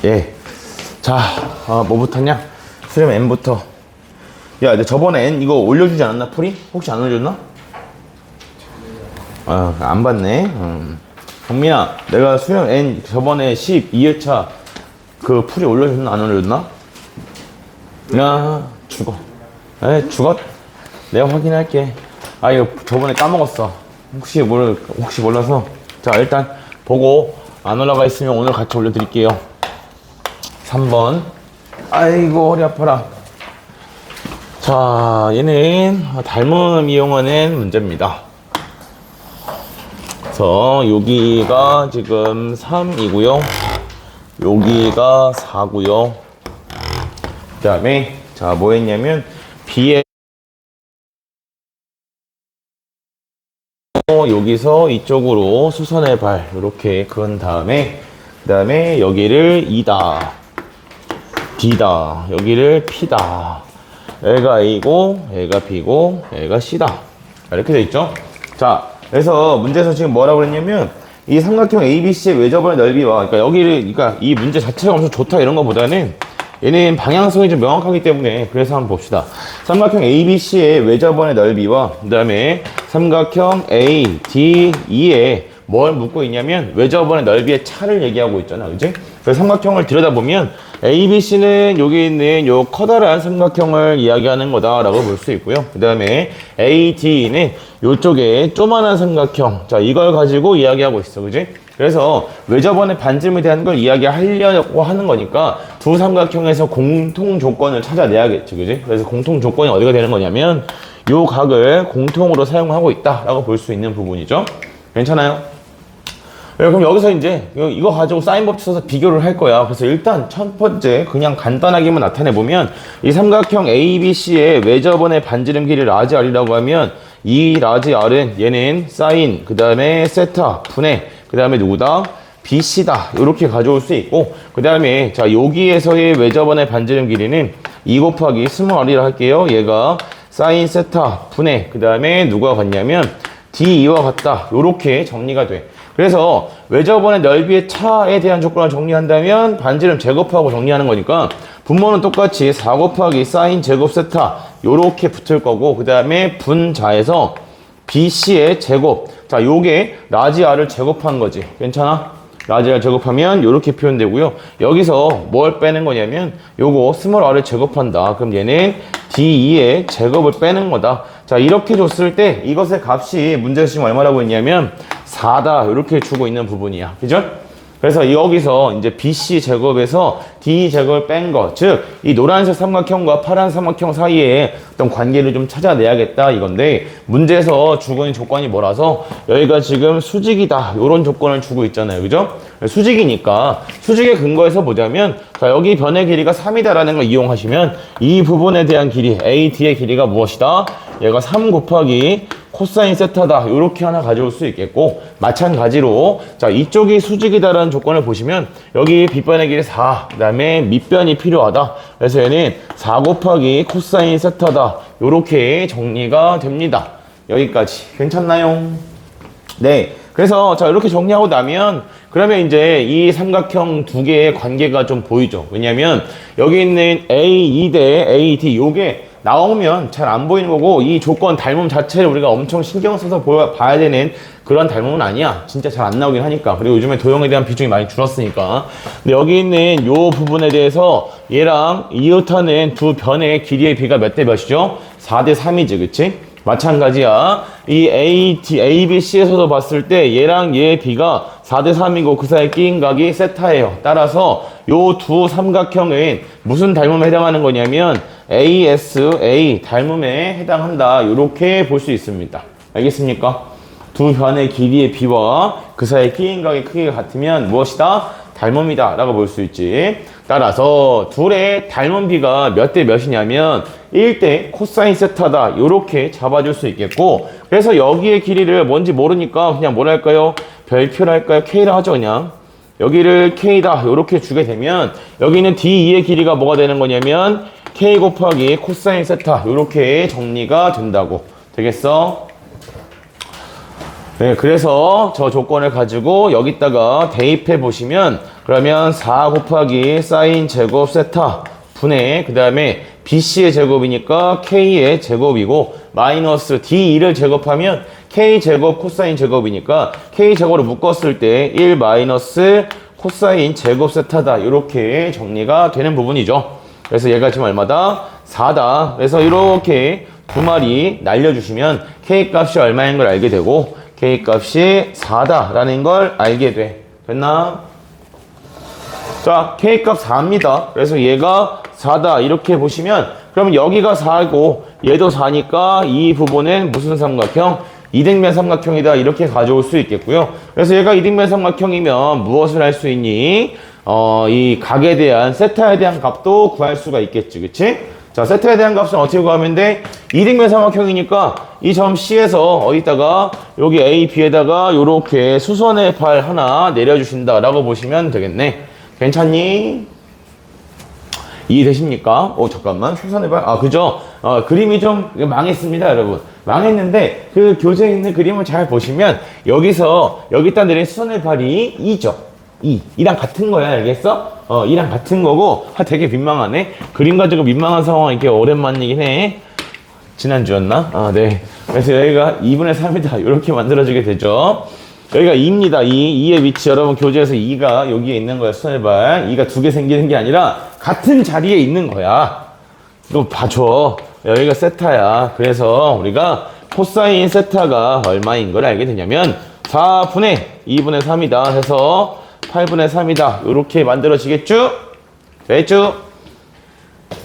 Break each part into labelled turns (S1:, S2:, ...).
S1: 예. 자, 뭐부터냐? 수렴 N부터. 야, 근데 저번에 N 이거 올려주지 않았나, 풀이? 혹시 안 올려줬나? 안 봤네. 경민아, 내가 수렴 N 저번에 12회차 그 풀이 올려줬나, 안 올려줬나? 야, 죽어. 죽었? 내가 확인할게. 이거 저번에 까먹었어. 혹시 몰라서. 자, 일단 보고 안 올라가 있으면 오늘 같이 올려드릴게요. 3번. 아이고, 허리 아파라. 자, 얘는 닮음 이용하는 문제입니다. 그래서 여기가 지금 3이고요. 여기가 4고요. 그 다음에 자, 뭐 했냐면 B에 여기서 이쪽으로 수선의 발 이렇게 그은 다음에 그 다음에 여기를 E다, D다, 여기를 P다. 얘가 A고 얘가 B고 얘가 C다. 이렇게 돼 있죠. 자, 그래서 문제에서 지금 뭐라고 그랬냐면 이 삼각형 ABC의 외접원의 넓이와 그러니까 이 문제 자체가 엄청 좋다 이런 거보다는 얘는 방향성이 좀 명확하기 때문에 그래서 한번 봅시다. 삼각형 ABC의 외접원의 넓이와 그 다음에 삼각형 ADE에 뭘 묻고 있냐면 외접원의 넓이의 차를 얘기하고 있잖아, 그지? 그래서 삼각형을 들여다보면 ABC는 여기 있는 요 커다란 삼각형을 이야기하는 거다라고 볼 수 있고요. 그 다음에 AD는 요쪽에 조만한 삼각형, 자, 이걸 가지고 이야기하고 있어, 그지? 그래서 외접원의 반지름에 대한 걸 이야기하려고 하는 거니까 두 삼각형에서 공통 조건을 찾아내야겠지, 그지? 그래서 공통 조건이 어디가 되는 거냐면 요 각을 공통으로 사용하고 있다라고 볼 수 있는 부분이죠. 괜찮아요? 그럼 여기서 이제 이거 가지고 사인법 써서 비교를 할 거야. 그래서 일단 첫 번째 그냥 간단하게만 나타내 보면 이 삼각형 ABC의 외접원의 반지름 길이 라지 R이라고 하면 이 라지 R은 얘는 사인 그 다음에 세타 분의 그 다음에 누구다? BC다. 이렇게 가져올 수 있고 그 다음에 자, 여기에서의 외접원의 반지름 길이는 2 곱하기 스몰 R이라 할게요. 얘가 사인 세타 분의 그 다음에 누가 같냐면 D2와 같다. 이렇게 정리가 돼. 그래서 외접원의 넓이의 차에 대한 조건을 정리한다면 반지름 제곱하고 정리하는 거니까 분모는 똑같이 4 곱하기 사인 제곱 세타 요렇게 붙을 거고 그 다음에 분자에서 BC의 제곱, 자, 요게 라지 R을 제곱한 거지. 괜찮아? 라지 R 제곱하면 요렇게 표현되고요. 여기서 뭘 빼는 거냐면 요거 스몰 R을 제곱한다. 그럼 얘는 D2의 제곱을 빼는 거다. 자, 이렇게 줬을 때 이것의 값이 문제에서 지금 얼마라고 했냐면 4다. 이렇게 주고 있는 부분이야. 그죠? 그래서 여기서 이제 BC 제곱에서 D 제곱을 뺀 거, 즉 이 노란색 삼각형과 파란 삼각형 사이에 어떤 관계를 좀 찾아내야겠다 이건데 문제에서 주고 있는 조건이 뭐라서 여기가 지금 수직이다 이런 조건을 주고 있잖아요, 그죠? 수직이니까 수직의 근거에서 보자면 자, 여기 변의 길이가 3이다라는 걸 이용하시면 이 부분에 대한 길이 AD의 길이가 무엇이다? 얘가 3 곱하기 코사인 세타다. 이렇게 하나 가져올 수 있겠고 마찬가지로 자, 이쪽이 수직이다라는 조건을 보시면 여기 빗변의 길이 4, 그 다음에 밑변이 필요하다. 그래서 얘는 4 곱하기 코사인 세타다. 이렇게 정리가 됩니다. 여기까지 괜찮나요? 네. 그래서 자, 이렇게 정리하고 나면 그러면 이제 이 삼각형 두 개의 관계가 좀 보이죠. 왜냐면 여기 있는 AE 대 AD 요게 나오면 잘 안 보이는 거고 이 조건 닮음 자체를 우리가 엄청 신경 써서 봐야 되는 그런 닮음은 아니야. 진짜 잘 안 나오긴 하니까. 그리고 요즘에 도형에 대한 비중이 많이 줄었으니까. 근데 여기 있는 요 부분에 대해서 얘랑 이웃하는 두 변의 길이의 비가 몇 대 몇이죠? 4대 3이지, 그치? 마찬가지야. 이 ABC에서도 봤을 때 얘랑 얘의 비가 4대 3이고 그 사이에 끼인 각이 세타예요. 따라서 요 두 삼각형은 무슨 닮음에 해당하는 거냐면 ASA 닮음에 해당한다. 이렇게 볼 수 있습니다. 알겠습니까? 두 변의 길이의 비와 그 사이에 끼인 각의 크기가 같으면 무엇이다? 닮음이다 라고 볼 수 있지. 따라서 둘의 닮음 비가 몇 대 몇이냐면 1대 코사인 세타다. 이렇게 잡아줄 수 있겠고 그래서 여기의 길이를 뭔지 모르니까 그냥 뭐랄까요? 별표를 할까요? K라 하죠 그냥. 여기를 K다 이렇게 주게 되면 여기는 D2의 길이가 뭐가 되는 거냐면 K 곱하기 코사인 세타 이렇게 정리가 된다고. 되겠어? 네, 그래서 저 조건을 가지고 여기다가 대입해 보시면 그러면 4 곱하기 사인 제곱 세타 분의 그 다음에 BC의 제곱이니까 K의 제곱이고 마이너스 D2를 제곱하면 K 제곱 코사인 제곱이니까 K 제곱으로 묶었을 때 1 마이너스 코사인 제곱 세타다 이렇게 정리가 되는 부분이죠. 그래서 얘가 지금 얼마다? 4다. 그래서 이렇게 두 마리 날려주시면 K 값이 얼마인 걸 알게 되고 K 값이 4다 라는 걸 알게 돼. 됐나? 자, K 값 4입니다. 그래서 얘가 4다 이렇게 보시면 그러면 여기가 4고 얘도 4니까 이 부분은 무슨 삼각형? 이등변 삼각형이다 이렇게 가져올 수 있겠고요. 그래서 얘가 이등변 삼각형이면 무엇을 할 수 있니? 이 각에 대한 세타에 대한 값도 구할 수가 있겠지, 그치? 자, 세타에 대한 값은 어떻게 구하면 돼? 이등변 삼각형이니까 이 점 C에서 어디다가 여기 A, B에다가 요렇게 수선의 발 하나 내려주신다 라고 보시면 되겠네. 괜찮니? 이해되십니까? 잠깐만. 수선의 발. 그죠? 그림이 좀 망했습니다, 여러분. 망했는데, 그 교재에 있는 그림을 잘 보시면, 여기다 내린 수선의 발이 2죠. 2랑 같은 거야, 알겠어? 2랑 같은 거고, 되게 민망하네. 그림 가지고 민망한 상황 이렇게 오랜만이긴 해. 지난주였나? 네. 그래서 여기가 2분의 3이다. 이렇게 만들어지게 되죠. 여기가 2입니다. 2의 위치 여러분 교재에서 2가 여기에 있는 거야. 수선의 발 2가 두 개 생기는 게 아니라 같은 자리에 있는 거야. 이거 봐줘. 여기가 세타야. 그래서 우리가 코사인 세타가 얼마인 걸 알게 되냐면 4분의 2분의 3이다 해서 8분의 3이다 이렇게 만들어지겠죠? 됐죠?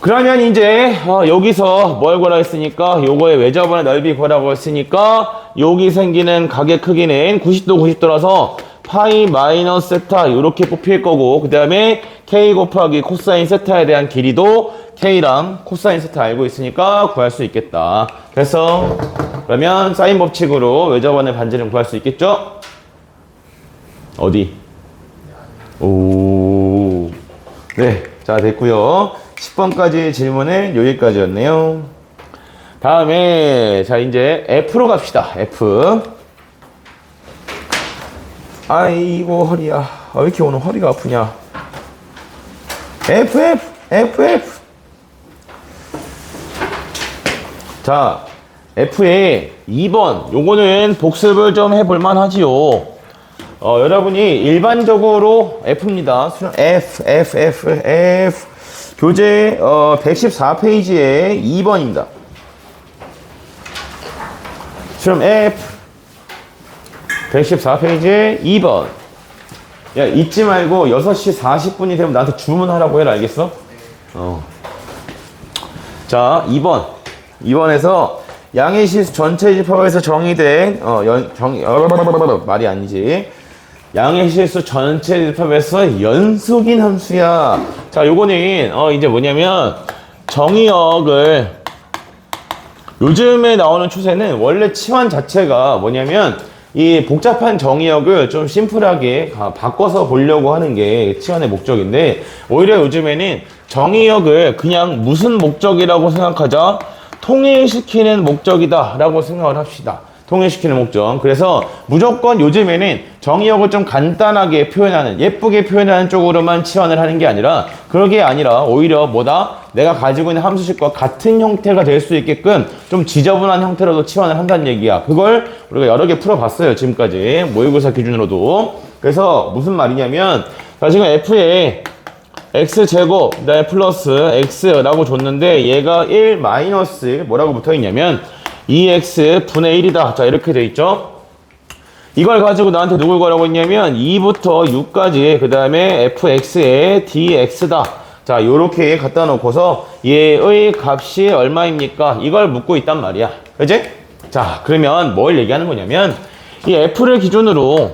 S1: 그러면 이제 여기서 뭘 구하라 했으니까 요거의 외접원의 넓이 구하라고 했으니까 여기 생기는 각의 크기는 90도 90도라서 파이 마이너스 세타 이렇게 뽑힐 거고 그 다음에 K 곱하기 코사인 세타에 대한 길이도 K랑 코사인 세타 알고 있으니까 구할 수 있겠다. 그래서 그러면 사인 법칙으로 외접원의 반지름 구할 수 있겠죠? 어디? 오, 네, 자 됐고요. 10번까지 질문은 여기까지였네요. 다음에 자 이제 F로 갑시다. F. 아이고 허리야. 왜 이렇게 오늘 허리가 아프냐. F. 자 F의 2번 요거는 복습을 좀 해볼만 하지요. 여러분이 일반적으로 F입니다. 수능 F 교재 114페이지에 2번입니다. 수능 F 114페이지에 2번. 야 잊지 말고 6시 40분이 되면 나한테 주문하라고 해라. 알겠어? 자 2번에서 양의 실수 전체 집합에서 정의된 말이 아니지. 양의 실수 전체 집합에서 연속인 함수야. 자, 요거는 이제 뭐냐면 정의역을 요즘에 나오는 추세는 원래 치환 자체가 뭐냐면 이 복잡한 정의역을 좀 심플하게 바꿔서 보려고 하는 게 치환의 목적인데 오히려 요즘에는 정의역을 그냥 무슨 목적이라고 생각하자? 통일시키는 목적이다 라고 생각을 합시다. 통일시키는 목적. 그래서 무조건 요즘에는 정의역을 좀 간단하게 표현하는, 예쁘게 표현하는 쪽으로만 치환을 하는 게 아니라 그러게 아니라 오히려 뭐다? 내가 가지고 있는 함수식과 같은 형태가 될 수 있게끔 좀 지저분한 형태로도 치환을 한다는 얘기야. 그걸 우리가 여러 개 풀어봤어요. 지금까지 모의고사 기준으로도. 그래서 무슨 말이냐면 자 지금 F에 x제곱 그다음에 플러스 x라고 줬는데 얘가 1 마이너스 뭐라고 붙어있냐면 2x 분의 1이다. 자 이렇게 돼 있죠. 이걸 가지고 나한테 누굴 구하라고 했냐면 2부터 6까지 그 다음에 fx의 dx다. 자 요렇게 갖다 놓고서 얘의 값이 얼마입니까? 이걸 묻고 있단 말이야. 그치? 자 그러면 뭘 얘기하는 거냐면 이 f를 기준으로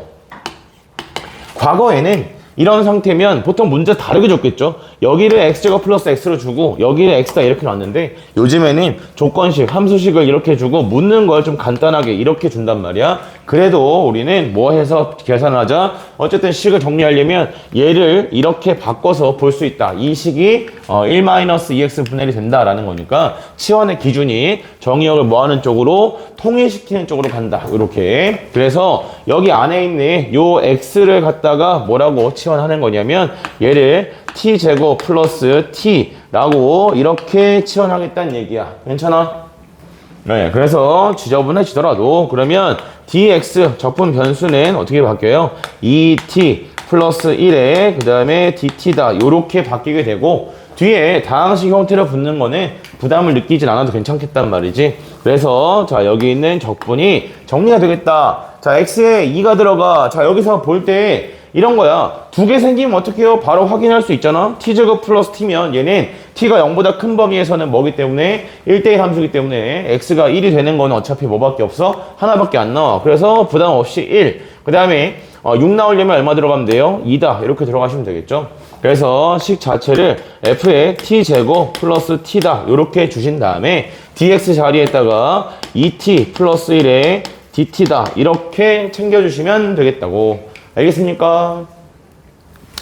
S1: 과거에는 이런 상태면 보통 문제 다르게 줬겠죠. 여기를 x제곱 플러스 x로 주고 여기를 x다 이렇게 놨는데 요즘에는 조건식, 함수식을 이렇게 주고 묻는 걸 좀 간단하게 이렇게 준단 말이야. 그래도 우리는 뭐 해서 계산을 하자? 어쨌든 식을 정리하려면 얘를 이렇게 바꿔서 볼 수 있다. 이 식이 1-2x 분의 1이 된다라는 거니까 치환의 기준이 정의역을 뭐 하는 쪽으로 통일시키는 쪽으로 간다. 이렇게. 그래서 여기 안에 있는 요 x를 갖다가 뭐라고 치환하는 거냐면 얘를 t제곱 플러스 t라고 이렇게 치환하겠다는 얘기야. 괜찮아? 네, 그래서 지저분해지더라도 그러면 dx 적분 변수는 어떻게 바뀌어요? 2t 플러스 1에 그 다음에 dt다 요렇게 바뀌게 되고 뒤에 다항식 형태로 붙는 거는 부담을 느끼진 않아도 괜찮겠단 말이지. 그래서 자 여기 있는 적분이 정리가 되겠다. 자 x에 2가 들어가. 자 여기서 볼 때 이런 거야. 두 개 생기면 어떻게 해요? 바로 확인할 수 있잖아. t제곱 플러스 t면 얘는 t가 0보다 큰 범위에서는 뭐기 때문에 1대1 함수기 때문에 x가 1이 되는 거는 어차피 뭐밖에 없어? 하나밖에 안 나와. 그래서 부담 없이 1. 그 다음에 6 나오려면 얼마 들어가면 돼요? 2다. 이렇게 들어가시면 되겠죠. 그래서 식 자체를 f에 t제곱 플러스 t다. 이렇게 주신 다음에 dx 자리에다가 2t 플러스 1에 dt다. 이렇게 챙겨주시면 되겠다고. 알겠습니까?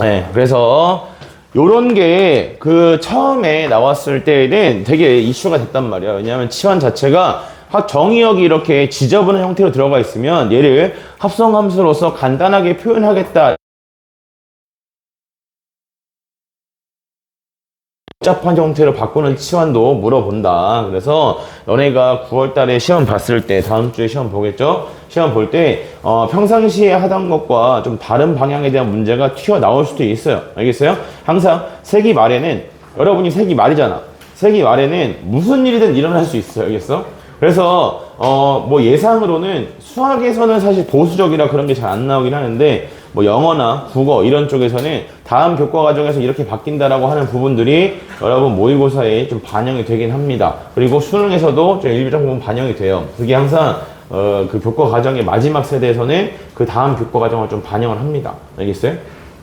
S1: 네, 그래서 요런 게 그 처음에 나왔을 때는 되게 이슈가 됐단 말이야. 왜냐하면 치환 자체가 정의역이 이렇게 지저분한 형태로 들어가 있으면 얘를 합성함수로서 간단하게 표현하겠다. 복잡한 형태로 바꾸는 치환도 물어본다. 그래서 너네가 9월 달에 시험 봤을 때, 다음 주에 시험 보겠죠? 시험 볼 때 평상시에 하던 것과 좀 다른 방향에 대한 문제가 튀어나올 수도 있어요. 알겠어요? 항상 세기 말에는, 여러분이 세기 말이잖아. 세기 말에는 무슨 일이든 일어날 수 있어요. 알겠어? 그래서 뭐 예상으로는 수학에서는 사실 보수적이라 그런 게 잘 안 나오긴 하는데 뭐 영어나 국어 이런 쪽에서는 다음 교과 과정에서 이렇게 바뀐다라고 하는 부분들이 여러분 모의고사에 좀 반영이 되긴 합니다. 그리고 수능에서도 좀 일정 부분 반영이 돼요. 그게 항상 그 교과 과정의 마지막 세대에서는 그 다음 교과 과정을 좀 반영을 합니다. 알겠어요?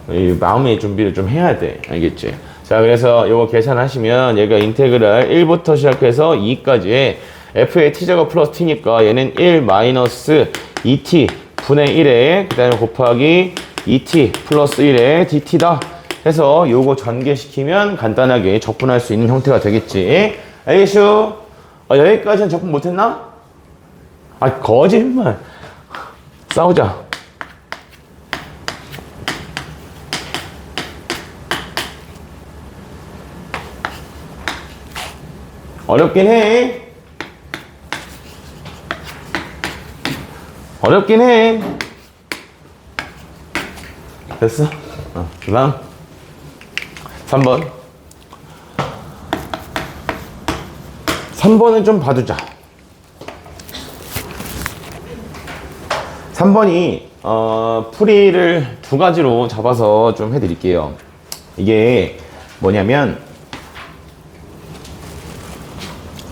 S1: 이 마음의 준비를 좀 해야 돼. 알겠지? 자, 그래서 이거 계산하시면 얘가 인테그랄 1부터 시작해서 2까지의 f의 t제곱 플러스 t니까 얘는 1 마이너스 2t 분의 1에 그 다음에 곱하기 2t 플러스 1에 dt다 해서 요거 전개시키면 간단하게 적분할 수 있는 형태가 되겠지. 알겠슈? 여기까지는 적분 못했나? 아 거짓말. 싸우자. 어렵긴 해. 어렵긴 해. 됐어? 그 다음 3번 3번은 좀 봐두자. 3번이 풀이를 두 가지로 잡아서 좀 해드릴게요. 이게 뭐냐면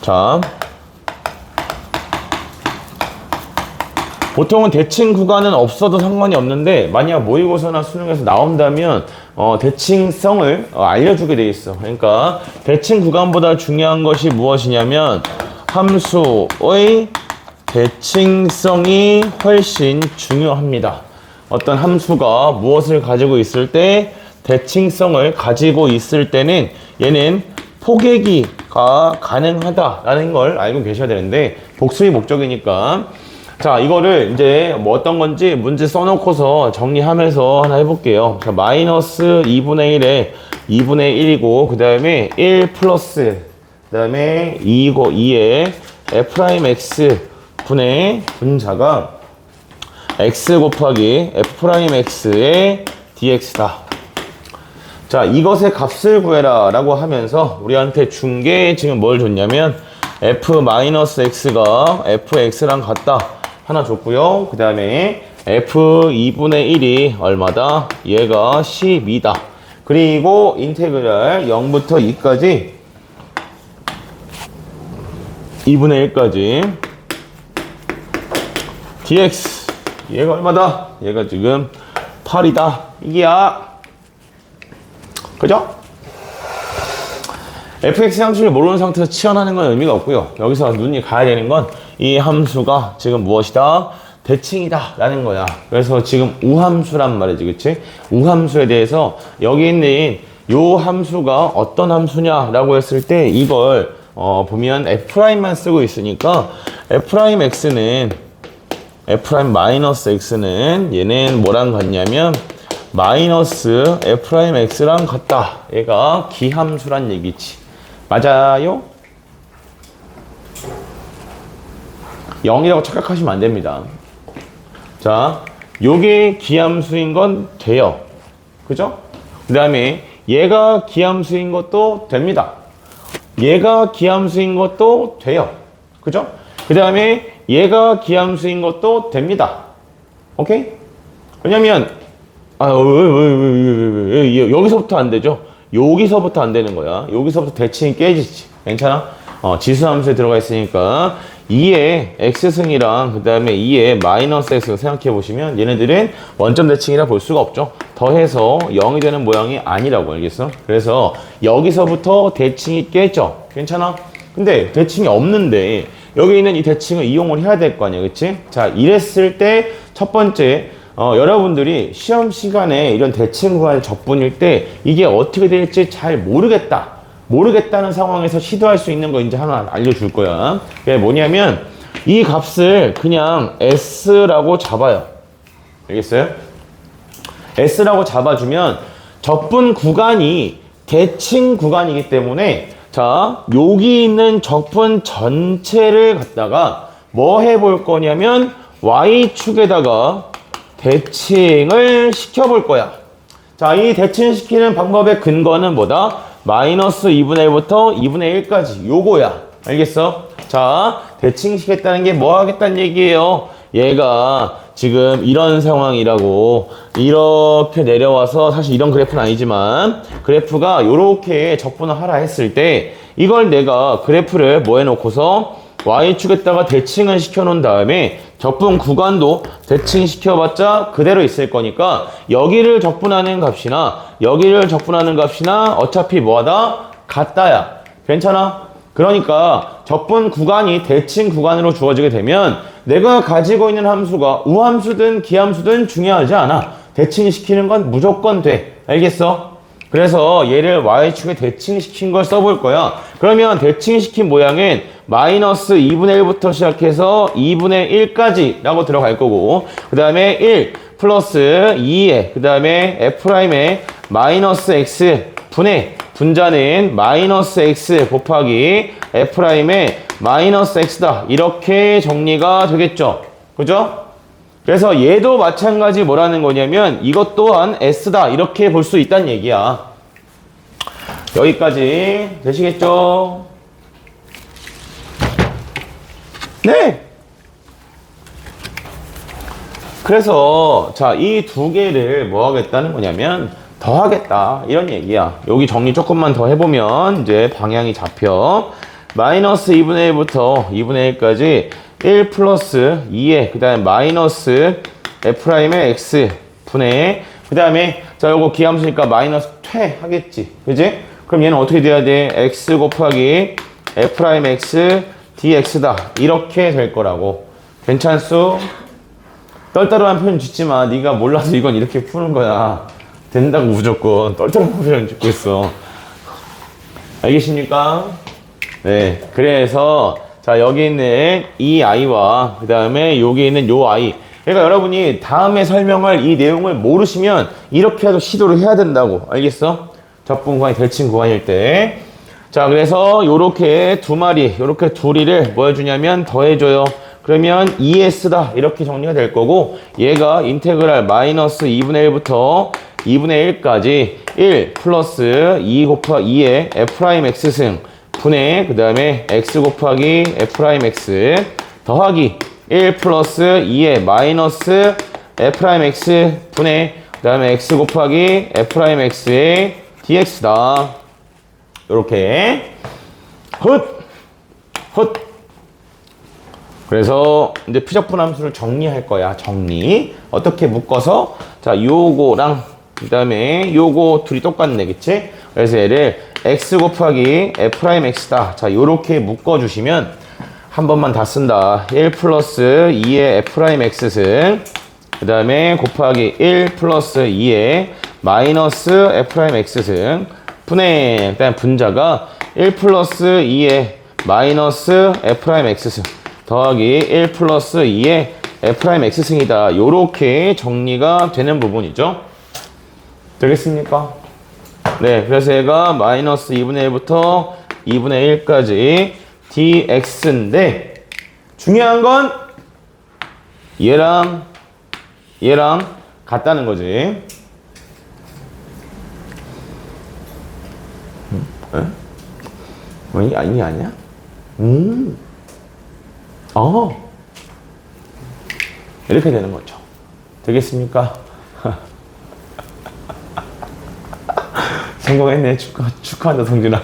S1: 자 보통은 대칭 구간은 없어도 상관이 없는데 만약 모의고사나 수능에서 나온다면 대칭성을 알려주게 돼 있어. 그러니까 대칭 구간보다 중요한 것이 무엇이냐면 함수의 대칭성이 훨씬 중요합니다. 어떤 함수가 무엇을 가지고 있을 때 대칭성을 가지고 있을 때는 얘는 포개기가 가능하다라는 걸 알고 계셔야 되는데 복수의 목적이니까 자, 이거를 이제 뭐 어떤 건지 문제 써놓고서 정리하면서 하나 해볼게요. 자, 마이너스 2분의 1에 2분의 1이고, 그 다음에 1 플러스, 그 다음에 2이고, 2에 f'x 분의 분자가 x 곱하기 f'x의 dx다. 자, 이것의 값을 구해라 라고 하면서 우리한테 준 게 지금 뭘 줬냐면 f-x가 fx랑 같다. 하나 줬고요. 그 다음에 f2분의 1이 얼마다? 얘가 12다. 그리고 인테그랄 0부터 2까지 2분의 1까지 dx 얘가 얼마다? 얘가 지금 8이다. 이게야. 그죠? fx 함수를 모르는 상태에서 치환하는 건 의미가 없고요. 여기서 눈이 가야 되는 건 이 함수가 지금 무엇이다? 대칭이다 라는 거야. 그래서 지금 우함수란 말이지, 그치? 우함수에 대해서 여기 있는 요 함수가 어떤 함수냐 라고 했을 때 이걸 보면 f'만 쓰고 있으니까 f'x는 f'-x는 얘는 뭐랑 같냐면 마이너스 f'x랑 같다. 얘가 기함수란 얘기지. 맞아요? 0이라고 착각하시면 안 됩니다. 자, 요게 기함수인 건 돼요. 그죠? 그 다음에 얘가 기함수인 것도 됩니다. 얘가 기함수인 것도 돼요. 그죠? 그 다음에 얘가 기함수인 것도 됩니다. 오케이? 왜냐면 여기서부터 안 되죠? 여기서부터 안 되는 거야. 여기서부터 대칭이 깨지지. 괜찮아? 지수함수에 들어가 있으니까 2의 x승이랑 그 다음에 2의 마이너스 x승 생각해 보시면 얘네들은 원점 대칭이라 볼 수가 없죠. 더해서 0이 되는 모양이 아니라고. 알겠어? 그래서 여기서부터 대칭이 깨져. 괜찮아? 근데 대칭이 없는데 여기 있는 이 대칭을 이용을 해야 될 거 아니야. 그치? 자, 이랬을 때 첫 번째 여러분들이 시험 시간에 이런 대칭 구간의 적분일 때 이게 어떻게 될지 잘 모르겠다는 상황에서 시도할 수 있는 거 이제 하나 알려줄 거야. 그게 뭐냐면 이 값을 그냥 S라고 잡아요. 알겠어요? S라고 잡아주면 적분 구간이 대칭 구간이기 때문에 자, 여기 있는 적분 전체를 갖다가 뭐 해볼 거냐면 Y축에다가 대칭을 시켜볼 거야. 자, 이 대칭시키는 방법의 근거는 뭐다? 마이너스 2분의 1부터 2분의 1까지 요거야. 알겠어? 자, 대칭시켰다는 게 뭐 하겠다는 얘기예요? 얘가 지금 이런 상황이라고 이렇게 내려와서 사실 이런 그래프는 아니지만 그래프가 요렇게 적분을 하라 했을 때 이걸 내가 그래프를 뭐 해놓고서 Y축에다가 대칭을 시켜놓은 다음에 적분 구간도 대칭시켜봤자 그대로 있을 거니까 여기를 적분하는 값이나 여기를 적분하는 값이나 어차피 뭐하다? 같다야. 괜찮아? 그러니까 적분 구간이 대칭 구간으로 주어지게 되면 내가 가지고 있는 함수가 우함수든 기함수든 중요하지 않아. 대칭시키는 건 무조건 돼. 알겠어? 그래서 얘를 Y축에 대칭시킨 걸 써볼 거야. 그러면 대칭시킨 모양은 마이너스 2분의 1부터 시작해서 2분의 1까지 라고 들어갈 거고 그 다음에 1 플러스 2에 그 다음에 F'의 마이너스 X 분의 분자는 마이너스 X 곱하기 F'의 마이너스 X다. 이렇게 정리가 되겠죠. 그죠? 그래서 얘도 마찬가지 뭐라는 거냐면 이것 또한 S다. 이렇게 볼 수 있다는 얘기야. 여기까지 되시겠죠? 네! 그래서 자, 이 두 개를 뭐 하겠다는 거냐면 더하겠다 이런 얘기야. 여기 정리 조금만 더 해보면 이제 방향이 잡혀. 마이너스 2분의 1부터 2분의 1까지 1 플러스 2에 그 다음에 마이너스 F'의 X 분의 그 다음에 자 요거 기함수니까 마이너스 퇴 하겠지. 그지? 그럼 얘는 어떻게 돼야 돼? X 곱하기 F'의 X dx다. 이렇게 될 거라고. 괜찮소? 떨떠름한 표현 짓지 마. 네가 몰라서 이건 이렇게 푸는 거야. 된다고 무조건. 떨떠름한 표현 짓고 있어. 알겠습니까? 네. 그래서 자 여기 있는 이 i와 그 다음에 여기 있는 요 i. 그러니까 여러분이 다음에 설명할 이 내용을 모르시면 이렇게라도 시도를 해야 된다고. 알겠어? 적분 구간이 대칭 구간일 때. 자, 그래서 요렇게 두 마리, 요렇게 둘이를 뭐 해주냐면 더해줘요. 그러면 2s다. 이렇게 정리가 될 거고, 얘가 인테그랄 마이너스 2분의 1부터 2분의 1까지 1 플러스 2 곱하기 2의 F'X승 분의 그 다음에 X 곱하기 F'X 더하기 1 플러스 2의 마이너스 F'X 분의 그 다음에 X 곱하기 F'X의 dx다. 요렇게 훗 그래서 이제 피적분 함수를 정리할 거야. 정리 어떻게 묶어서 자 요거랑 그 다음에 요거 둘이 똑같네. 그치? 그래서 얘를 x 곱하기 f'x다. 자, 요렇게 묶어주시면 한 번만 다 쓴다. 1 플러스 2의 f'x승, 그 다음에 곱하기 1 플러스 2의 마이너스 f'x승, 분의, 일단 분자가 1 플러스 2의 마이너스 f'x승, 더하기 1 플러스 2의 f'x승이다. 요렇게 정리가 되는 부분이죠. 되겠습니까? 네, 그래서 얘가 마이너스 2분의 1부터 2분의 1까지 dx인데, 중요한 건 얘랑 같다는 거지. 이게 아니야? 이렇게 되는 거죠. 되겠습니까? 성공했네. 축하한다, 성준아.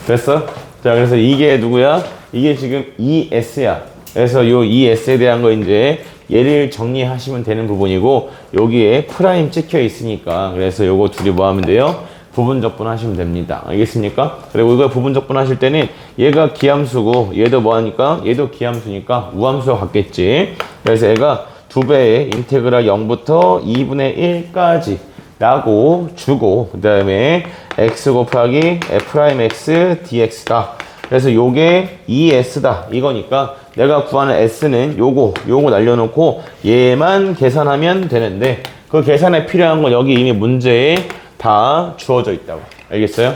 S1: 됐어? 자, 그래서 이게 누구야? 이게 지금 ES야. 그래서 요 ES에 대한 거 이제 얘를 정리하시면 되는 부분이고, 여기에 프라임 찍혀 있으니까, 그래서 요거 둘이 뭐 하면 돼요? 부분적분 하시면 됩니다. 알겠습니까? 그리고 이거 부분적분 하실 때는 얘가 기함수고, 얘도 뭐 하니까? 얘도 기함수니까 우함수와 같겠지. 그래서 얘가 2배의 인테그랄 0부터 2분의 1까지 라고 주고, 그 다음에 x 곱하기 f'x dx다. 그래서 요게 2s다 이거니까 내가 구하는 s는 요거 날려놓고 얘만 계산하면 되는데, 그 계산에 필요한 건 여기 이미 문제에 다 주어져 있다고. 알겠어요?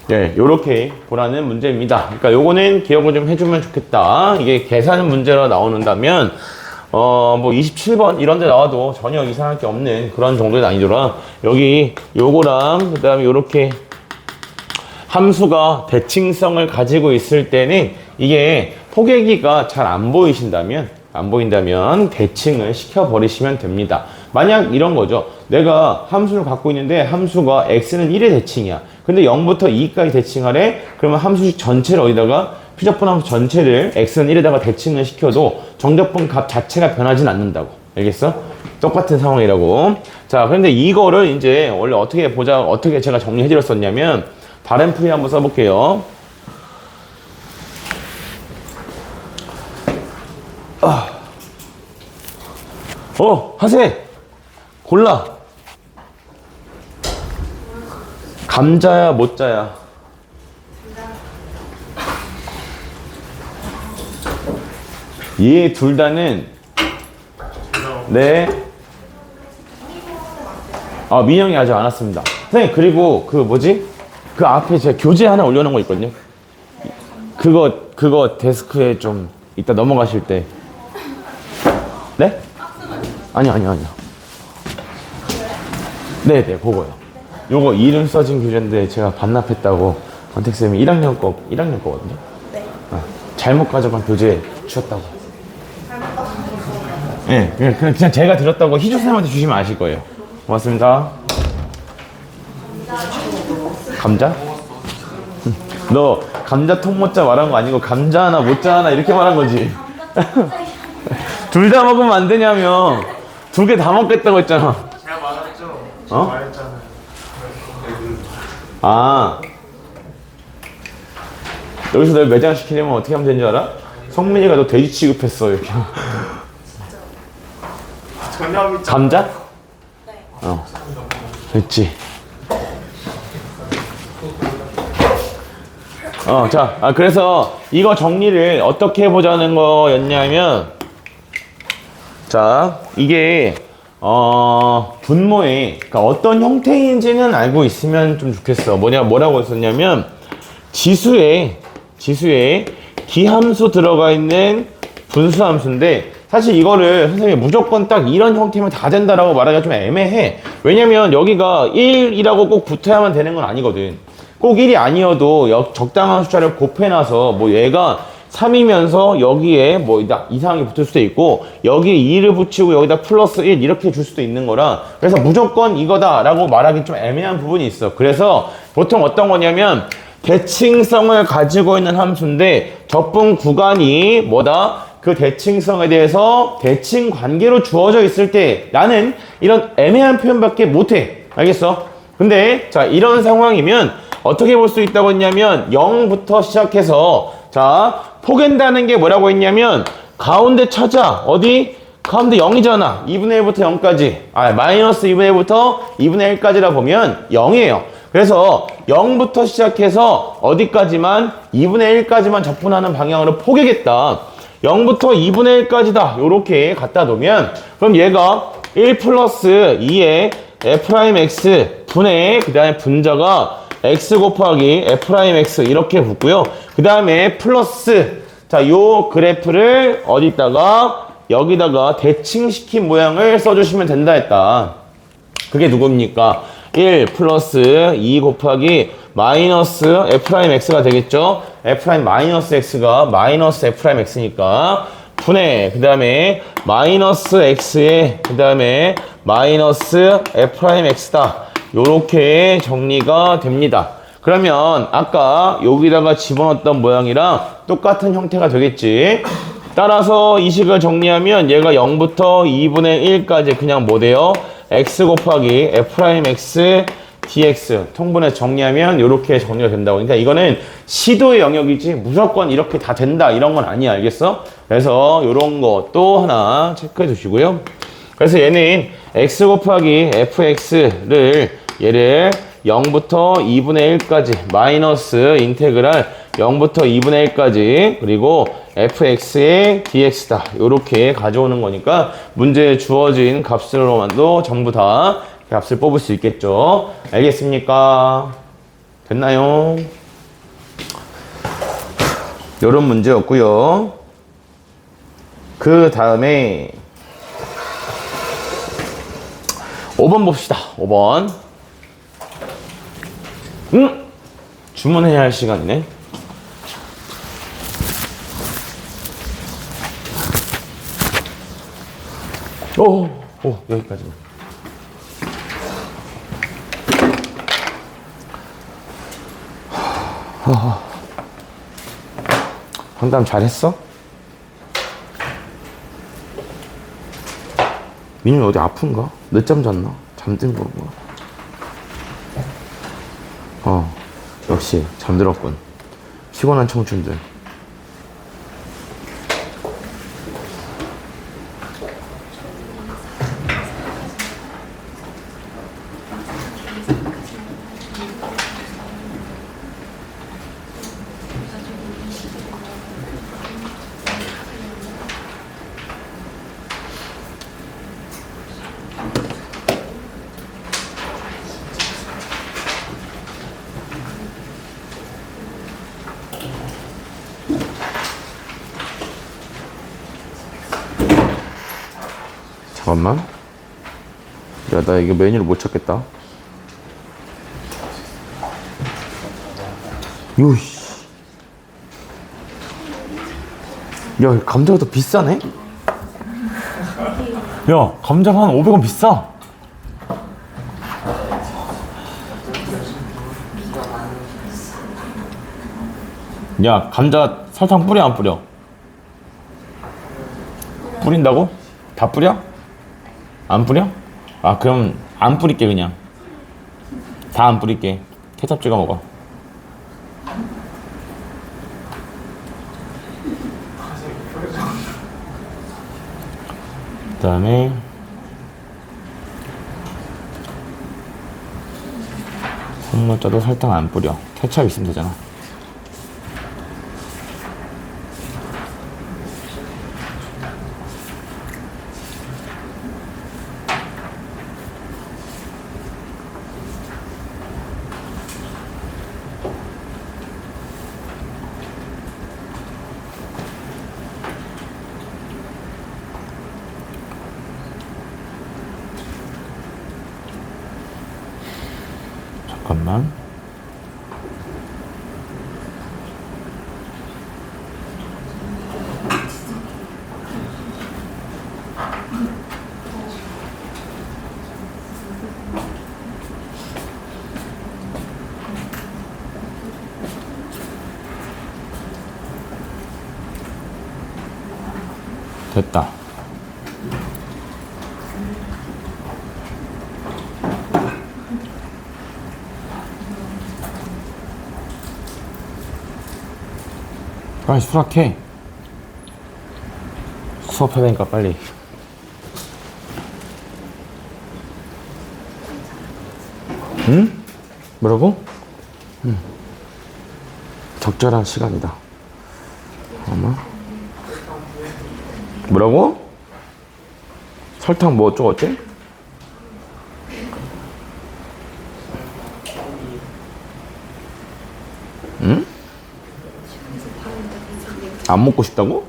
S1: 네, 요렇게 보라는 문제입니다. 그러니까 요거는 기억을 좀 해주면 좋겠다. 이게 계산 문제로 나오는다면 뭐 27번 이런 데 나와도 전혀 이상할 게 없는 그런 정도의 난이도라, 여기 요거랑 그 다음에 요렇게 함수가 대칭성을 가지고 있을 때는 이게 포개기가 잘 안 보인다면 대칭을 시켜버리시면 됩니다. 만약 이런 거죠. 내가 함수를 갖고 있는데 함수가 x는 1의 대칭이야. 근데 0부터 2까지 대칭하래. 그러면 함수 전체를 어디다가 피접분 함수 전체를 x는 1에다가 대칭을 시켜도 정적분 값 자체가 변하진 않는다고. 알겠어? 똑같은 상황이라고. 자, 그런데 이거를 이제 원래 어떻게 제가 정리해드렸었냐면, 다른 풀이 한번 써볼게요. 하세! 골라! 감자야, 모짜야? 얘 둘 다는, 네. 민영이 아직 안 왔습니다. 선생님, 그리고 그 앞에 제가 교재 하나 올려놓은 거 있거든요. 그거 데스크에 좀 이따 넘어가실 때. 네? 아니요. 네네, 그거요. 요거 이름 써진 교재인데 제가 반납했다고 권택쌤이 1학년 거거든요.
S2: 네.
S1: 잘못 가져간 교재 주셨다고. 네, 그냥 제가 드렸다고 희주쌤한테 주시면 아실 거예요. 고맙습니다. 감자? 너 감자 통모짜 말한 거 아니고 감자 하나 모짜 하나 이렇게 말한 거지? 둘 다 먹으면 안 되냐며. 2개 다 먹겠다고 했잖아.
S3: 제가 말했죠. 말했잖아요.
S1: 여기서 널 매장시키려면 어떻게 하면 되는 줄 알아? 성민이가 너 돼지 취급했어 이렇게.
S3: 전혀
S1: 감자?
S2: 네.
S1: 됐지. 자, 그래서 이거 정리를 어떻게 해보자는 거였냐면, 자, 이게 분모에 그러니까 어떤 형태인지는 알고 있으면 좀 좋겠어. 뭐라고 했었냐면, 지수에 기함수 들어가 있는 분수함수인데, 사실 이거를 선생님이 무조건 딱 이런 형태면 다 된다라고 말하기가 좀 애매해. 왜냐면 여기가 1이라고 꼭 붙어야만 되는 건 아니거든. 꼭 1이 아니어도 적당한 숫자를 곱해놔서 뭐 얘가 3이면서 여기에 뭐 이상하게 붙을 수도 있고, 여기에 2를 붙이고 여기다 플러스 1 이렇게 줄 수도 있는 거라, 그래서 무조건 이거다 라고 말하기 좀 애매한 부분이 있어. 그래서 보통 어떤 거냐면 대칭성을 가지고 있는 함수인데 적분 구간이 뭐다? 그 대칭성에 대해서 대칭 관계로 주어져 있을 때 나는 이런 애매한 표현밖에 못해. 알겠어? 근데 자, 이런 상황이면 어떻게 볼 수 있다고 했냐면 0부터 시작해서 자, 포갠다는 게 뭐라고 했냐면 가운데 찾아. 어디? 가운데 0이잖아. 2분의 1부터 0까지. 마이너스 2분의 1부터 2분의 1까지라 보면 0이에요. 그래서 0부터 시작해서 어디까지만? 2분의 1까지만 접근하는 방향으로 포개겠다. 0부터 2분의 1까지다. 요렇게 갖다 놓으면 그럼 얘가 1 플러스 2의 f'x 분의 그 다음에 분자가 x 곱하기 f'x 이렇게 붙고요. 그 다음에 플러스 자, 요 그래프를 어디다가 여기다가 대칭시킨 모양을 써주시면 된다 했다. 그게 누굽니까? 1 플러스 2 곱하기 마이너스 f'x가 되겠죠? f' 마이너스 x가 마이너스 f'x니까 분의 그 다음에 마이너스 x에 그 다음에 마이너스 f'x다. 요렇게 정리가 됩니다. 그러면 아까 여기다가 집어넣었던 모양이랑 똑같은 형태가 되겠지. 따라서 이 식을 정리하면 얘가 0부터 2분의 1까지 그냥 뭐 돼요? x 곱하기 f'x dx 통분해 정리하면 이렇게 정리가 된다고. 그러니까 이거는 시도의 영역이지 무조건 이렇게 다 된다 이런 건 아니야. 알겠어? 그래서 이런 거 또 하나 체크해 두시고요. 그래서 얘는 x 곱하기 fx를 얘를 0부터 2분의 1까지 마이너스 인테그랄 0부터 2분의 1까지 그리고 fx의 dx다. 이렇게 가져오는 거니까 문제에 주어진 값으로만도 전부 다 값을 뽑을 수 있겠죠. 알겠습니까? 됐나요? 이런 문제였고요. 그 다음에 5번 봅시다. 5번. 주문해야 할 시간이네. 오, 여기까지. 상담 잘했어? 민윤 어디 아픈가? 늦잠 잤나? 잠든 건가? 역시 잠들었군. 피곤한 청춘들. 잠깐만. 야, 나 이거 메뉴를 못 찾겠다. 요씨. 야, 감자가 더 비싸네? 야, 감자가 한 500원 비싸. 야, 감자 설탕 뿌려 안 뿌려? 뿌린다고? 다 뿌려? 안 뿌려? 그럼 안 뿌릴게. 그냥 다 안 뿌릴게. 케첩 찍어 먹어. 그 다음에 콩모짜도 설탕 안 뿌려. 케첩 있으면 되잖아. 잠깐만. 됐다. 빨리 수락해. 수업해야 되니까 빨리. 응? 뭐라고? 응. 적절한 시간이다. 아마. 뭐라고? 설탕 뭐 어쩌고 어째? 응? 안 먹고 싶다고?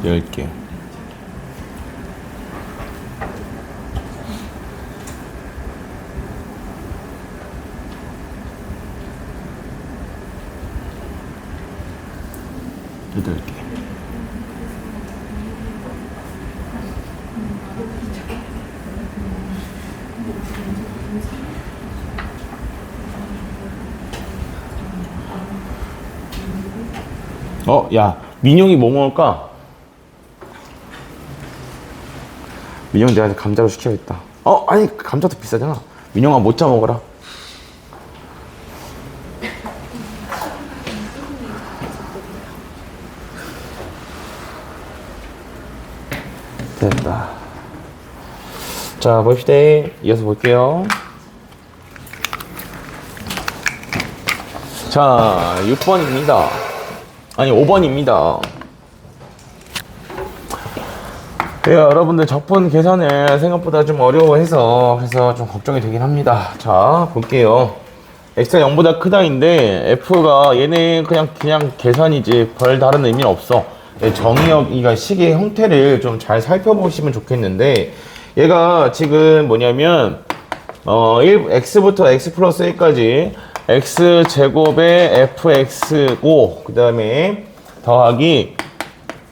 S1: 열 개. 여덟 개. 야, 민용이 뭐 먹을까? 민용 내가 감자로 시켜야겠다. 아니, 감자도 비싸잖아. 민용아, 모짜 먹어라. 됐다. 자, 봅시다. 이어서 볼게요. 자, 6번입니다. 아니, 5번입니다. 여러분들 적분 계산을 생각보다 좀 어려워해서 그래서 좀 걱정이 되긴 합니다. 자, 볼게요. x가 0보다 크다인데 f가 얘는 그냥 계산이지 별 다른 의미는 없어. 정의역, 이가 식의 형태를 좀 잘 살펴보시면 좋겠는데, 얘가 지금 뭐냐면, x부터 x 플러스 1까지 x제곱에 fx고, 그 다음에 더하기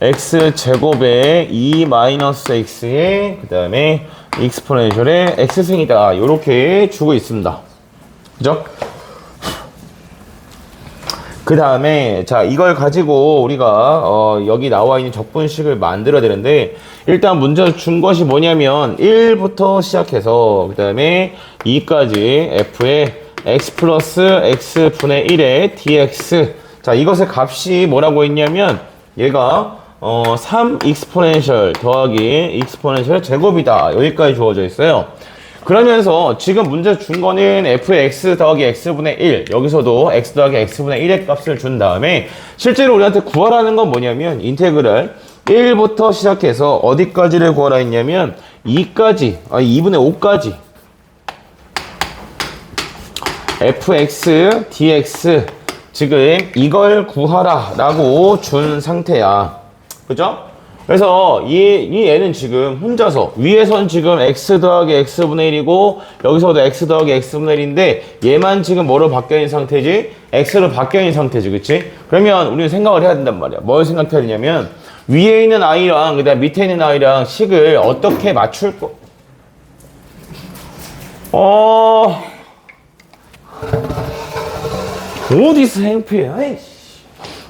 S1: x제곱에 2 마이너스 x에, 그 다음에 익스포넨셜의 x승이다. 요렇게 주고 있습니다. 그죠? 그 다음에 자, 이걸 가지고 우리가 여기 나와 있는 적분식을 만들어야 되는데, 일단 문제에서 준 것이 뭐냐면 1부터 시작해서 그 다음에 2까지 f의 x 플러스 x분의 1의 dx. 자, 이것의 값이 뭐라고 했냐면 얘가 3 익스포넨셜 더하기 익스포넨셜의 제곱이다. 여기까지 주어져 있어요. 그러면서 지금 문제 준 거는 f의 x 더하기 x분의 1, 여기서도 x 더하기 x분의 1의 값을 준 다음에 실제로 우리한테 구하라는 건 뭐냐면 인테그랄 1부터 시작해서 어디까지를 구하라 했냐면 2까지, 2분의 5까지 fx dx, 지금 이걸 구하라 라고 준 상태야. 그죠? 그래서 이 애는 지금 혼자서 위에선 지금 x 더하기 x분의 1이고 여기서도 x 더하기 x분의 1인데 얘만 지금 뭐로 바뀌어있는 상태지? x로 바뀌어있는 상태지. 그치? 그러면 우리는 생각을 해야 된단 말이야. 뭘 생각해야 되냐면 위에 있는 i랑 그다음 밑에 있는 i랑 식을 어떻게 맞출 거. 어디서 행패야? 아이씨.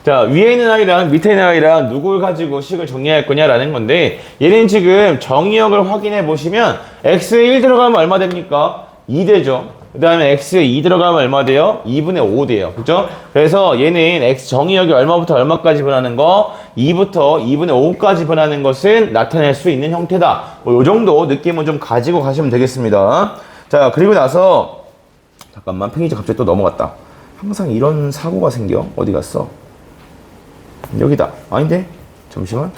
S1: 자, 위에 있는 i랑 밑에 있는 i랑 누굴 가지고 식을 정리할 거냐라는 건데, 얘는 지금 정의역을 확인해 보시면 x에 1 들어가면 얼마 됩니까? 2 되죠. 그 다음에 x에 2 들어가면 얼마 돼요? 2분의 5 돼요. 그죠? 그래서 얘는 x 정의역이 얼마부터 얼마까지 변하는 거? 2부터 2분의 5까지 변하는 것은 나타낼 수 있는 형태다. 요 정도 느낌을 좀 가지고 가시면 되겠습니다. 자, 그리고 나서 잠깐만, 페이지 갑자기 또 넘어갔다. 항상 이런 사고가 생겨. 어디 갔어? 여기다. 아닌데? 잠시만.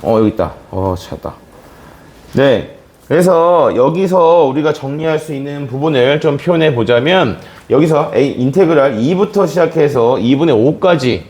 S1: 여기 있다. 찾았다. 네. 그래서 여기서 우리가 정리할 수 있는 부분을 좀 표현해 보자면, 여기서 인테그랄 2부터 시작해서 2분의 5까지,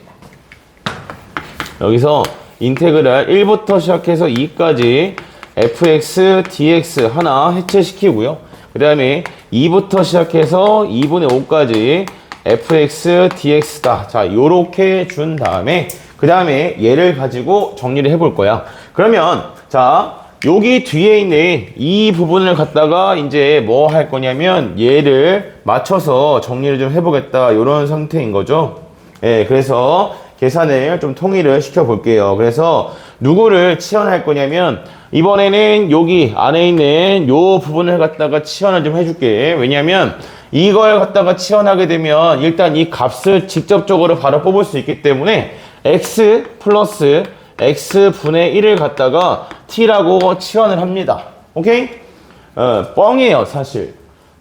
S1: 여기서 인테그랄 1부터 시작해서 2까지 fx, dx 하나 해체시키고요. 그 다음에 2부터 시작해서 2분의 5까지 fx dx다. 자, 요렇게 준 다음에 그 다음에 얘를 가지고 정리를 해볼 거야. 그러면 자, 여기 뒤에 있는 이 부분을 갖다가 이제 뭐 할 거냐면 얘를 맞춰서 정리를 좀 해보겠다. 요런 상태인 거죠. 예, 그래서 계산을 좀 통일을 시켜 볼게요. 그래서 누구를 치환할 거냐면 이번에는 여기 안에 있는 요 부분을 갖다가 치환을 좀 해줄게. 왜냐면 이걸 갖다가 치환하게 되면 일단 이 값을 직접적으로 바로 뽑을 수 있기 때문에 x 플러스 x분의 1을 갖다가 t라고 치환을 합니다. 오케이? 뻥이에요, 사실.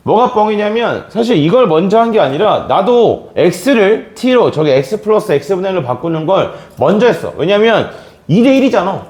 S1: 뭐가 뻥이냐면 사실 이걸 먼저 한 게 아니라 나도 x를 t로 저기 x 플러스 x분의 1로 바꾸는 걸 먼저 했어. 왜냐면 2대1이잖아.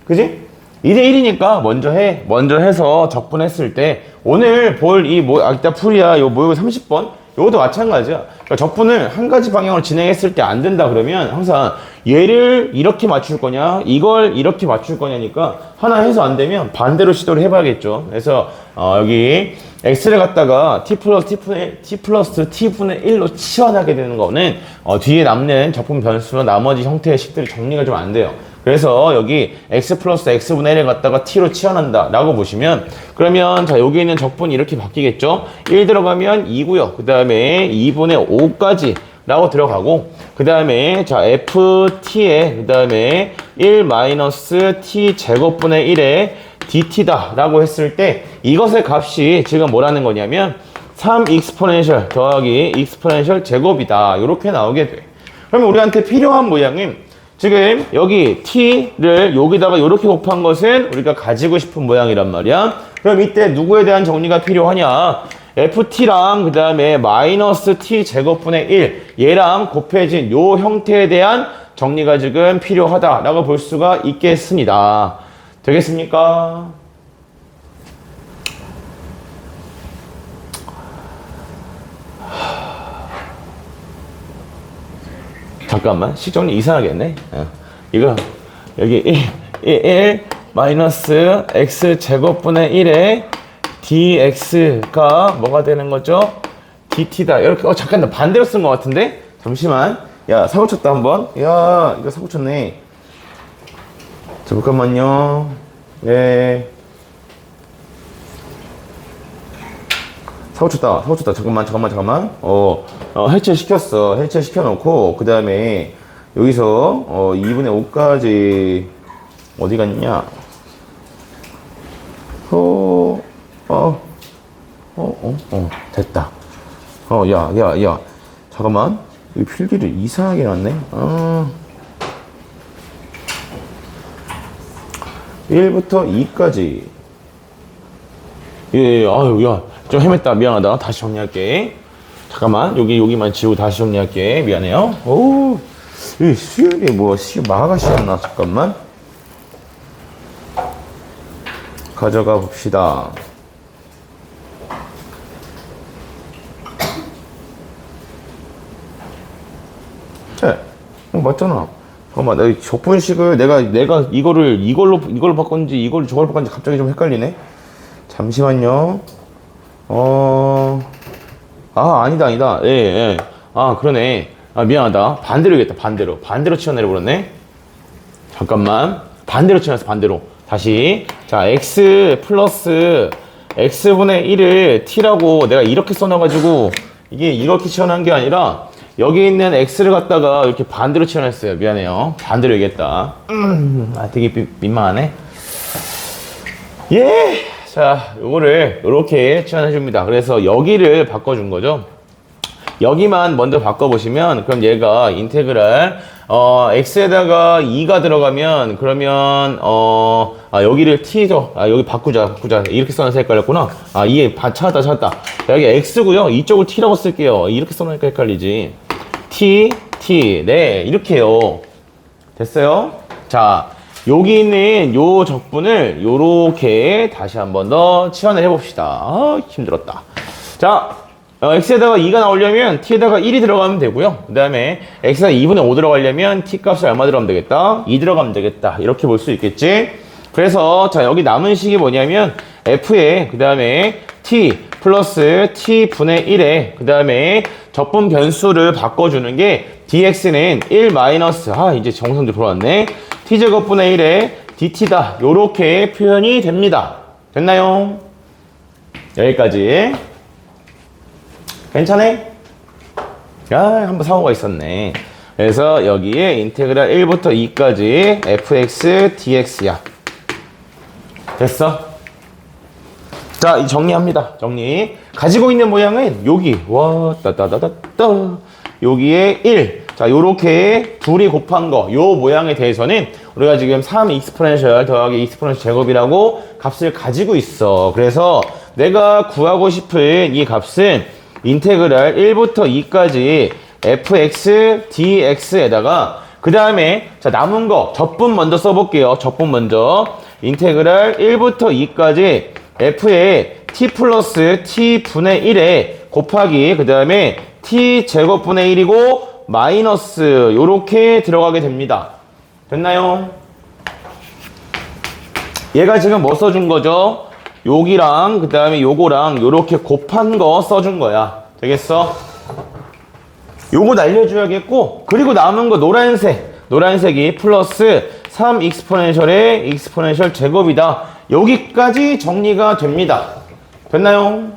S1: 그지? 2대1이니까 먼저 해. 먼저 해서 적분했을 때 오늘 볼 이 이따 풀이야. 요 모의고 30번 요것도 마찬가지야. 그러니까 적분을 한 가지 방향으로 진행했을 때 안 된다 그러면 항상 얘를 이렇게 맞출 거냐 이걸 이렇게 맞출 거냐니까 하나 해서 안 되면 반대로 시도를 해봐야겠죠. 그래서 여기 x를 갖다가 t 플러스 t분의 1로 치환하게 되는 거는 뒤에 남는 적분 변수로 나머지 형태의 식들이 정리가 좀 안 돼요. 그래서 여기 x 플러스 x분의 1을 갖다가 t로 치환한다 라고 보시면 그러면 자 여기 있는 적분이 이렇게 바뀌겠죠. 1 들어가면 2고요. 그 다음에 2분의 5까지 라고 들어가고 그 다음에 자 ft에 그 다음에 1 마이너스 t 제곱분의 1에 dt다 라고 했을 때 이것의 값이 지금 뭐라는 거냐면 3 익스포넨셜 더하기 익스포넨셜 제곱이다. 이렇게 나오게 돼. 그러면 우리한테 필요한 모양은 지금 여기 t를 여기다가 이렇게 곱한 것은 우리가 가지고 싶은 모양이란 말이야. 그럼 이때 누구에 대한 정리가 필요하냐? ft랑 그 다음에 마이너스 t 제곱분의 1 얘랑 곱해진 요 형태에 대한 정리가 지금 필요하다라고 볼 수가 있겠습니다. 되겠습니까? 잠깐만 식정리 이상하겠네. 이거 여기 1 마이너스 x 제곱분의 1에 dx가 뭐가 되는 거죠? dt다. 이렇게 잠깐 나 반대로 쓴 것 같은데? 잠시만. 야 사고 쳤다 한번. 야 이거 사고 쳤네. 잠깐만요. 네. 사고 쳤다. 잠깐만. 해체 시켰어. 해체 시켜놓고, 그 다음에, 여기서, 2분의 5까지, 어디 갔냐? 됐다. 야. 잠깐만. 이 필기를 이상하게 놨네. 1부터 2까지. 아유, 야. 좀 헤맸다. 미안하다. 다시 정리할게. 잠깐만. 여기만 지우고 다시 정리할게. 미안해요. 오, 이 수열이 마가 씌었나? 잠깐만. 가져가 봅시다. 맞잖아. 잠깐만. 나 적분식을 내가 이걸로 바꿨는지 이걸로 저걸 바꿨는지 갑자기 좀 헷갈리네. 잠시만요. 아니다. 예. 그러네. 미안하다. 반대로 치워내려버렸네. 잠깐만. 반대로 치워냈어, 반대로. 다시. 자, x 플러스 x분의 1을 t라고 내가 이렇게 써놔가지고, 이게 이렇게 치워낸 게 아니라, 여기 있는 x를 갖다가 이렇게 반대로 치워냈어요. 미안해요. 반대로 얘기했다. 되게 민망하네. 예! 자, 요거를 이렇게 치환해 줍니다. 그래서 여기를 바꿔준 거죠. 여기만 먼저 바꿔보시면, 그럼 얘가 인테그랄, x에다가 2가 들어가면, 그러면, 여기를 t죠. 여기 바꾸자. 이렇게 써놔서 헷갈렸구나. 이게 찾았다. 여기 x고요. 이쪽을 t라고 쓸게요. 이렇게 써놓으니까 헷갈리지. t. 네, 이렇게요. 됐어요? 자. 여기 있는 요 적분을 요렇게 다시 한 번 더 치환을 해봅시다. 힘들었다. 자, x에다가 2가 나오려면 t에다가 1이 들어가면 되고요. 그 다음에 x에다가 2분의 5 들어가려면 t 값이 얼마 들어가면 되겠다? 2 들어가면 되겠다. 이렇게 볼 수 있겠지? 그래서 자 여기 남은 식이 뭐냐면 f에 그 다음에 t 플러스 t분의 1에 그 다음에 적분 변수를 바꿔주는 게 dx는 1 마이너스, 이제 정성도 돌아왔네. t제곱분의 1에 dt다. 요렇게 표현이 됩니다. 됐나요? 여기까지. 괜찮아? 한번 사고가 있었네. 그래서 여기에 인테그랄 1부터 2까지 fx dx야. 됐어? 자, 이 정리합니다. 정리. 가지고 있는 모양은 여기 여기에 1. 자, 요렇게 둘이 곱한 거, 요 모양에 대해서는 우리가 지금 3 익스포넨셜 더하기 익스포넨셜 제곱이라고 값을 가지고 있어. 그래서 내가 구하고 싶은 이 값은 인테그랄 1부터 2까지 fx dx에다가 그 다음에 자, 남은 거 적분 먼저 써볼게요. 적분 먼저. 인테그랄 1부터 2까지 f의 t 플러스 t 분의 1에 곱하기 그 다음에 t 제곱분의 1이고 마이너스 요렇게 들어가게 됩니다. 됐나요? 얘가 지금 뭐 써준 거죠? 여기랑 그 다음에 요거랑 요렇게 곱한 거 써준 거야. 되겠어? 요거 날려줘야겠고, 그리고 남은 거 노란색이 플러스 3 익스포넨셜의 익스포넨셜 제곱이다. 여기까지 정리가 됩니다. 됐나요?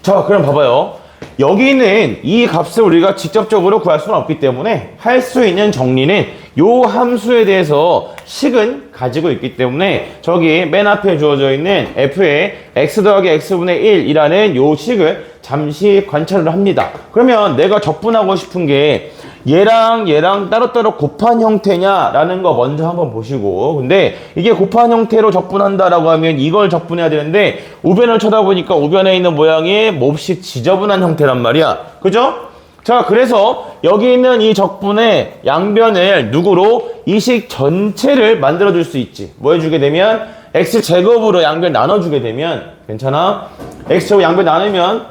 S1: 자, 그럼 봐봐요. 여기는 이 값을 우리가 직접적으로 구할 수는 없기 때문에 할 수 있는 정리는 요 함수에 대해서 식은 가지고 있기 때문에 저기 맨 앞에 주어져 있는 f의 x 더하기 x분의 1이라는 요 식을 잠시 관찰을 합니다. 그러면 내가 적분하고 싶은 게 얘랑 따로따로 곱한 형태냐라는 거 먼저 한번 보시고, 근데 이게 곱한 형태로 적분한다라고 하면 이걸 적분해야 되는데 우변을 쳐다보니까 우변에 있는 모양이 몹시 지저분한 형태란 말이야. 그죠? 자, 그래서 여기 있는 이 적분의 양변을 누구로? 이 식 전체를 만들어 줄 수 있지. 뭐 해주게 되면 x제곱으로 양변 나눠주게 되면, 괜찮아? x제곱 양변 나누면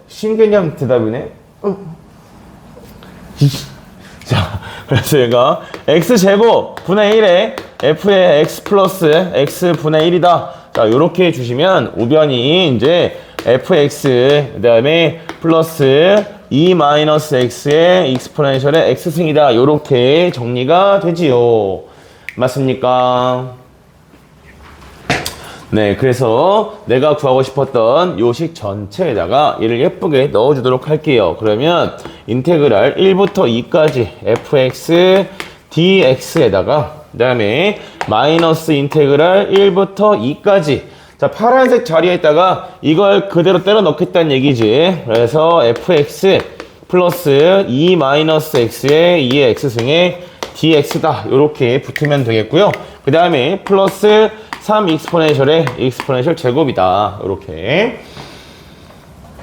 S1: 신개념 대답이네. 자, 그래서 얘가 x제곱 분의 1에 f의 x 플러스 x 분의 1이다. 자, 요렇게 주시면 우변이 이제 fx 그 다음에 플러스 2 마이너스 x의 익스포넨셜의 x승이다. 요렇게 정리가 되지요. 맞습니까? 네, 그래서 내가 구하고 싶었던 요식 전체에다가 얘를 예쁘게 넣어주도록 할게요. 그러면 인테그랄 1부터 2까지 fx dx에다가 그 다음에 마이너스 인테그랄 1부터 2까지, 자, 파란색 자리에다가 이걸 그대로 때려 넣겠다는 얘기지. 그래서 fx 플러스 2 마이너스 x의 2의 x승의 dx다. 요렇게 붙으면 되겠고요. 그 다음에 플러스 3 익스포넨셜의 익스포넨셜 제곱이다. 요렇게.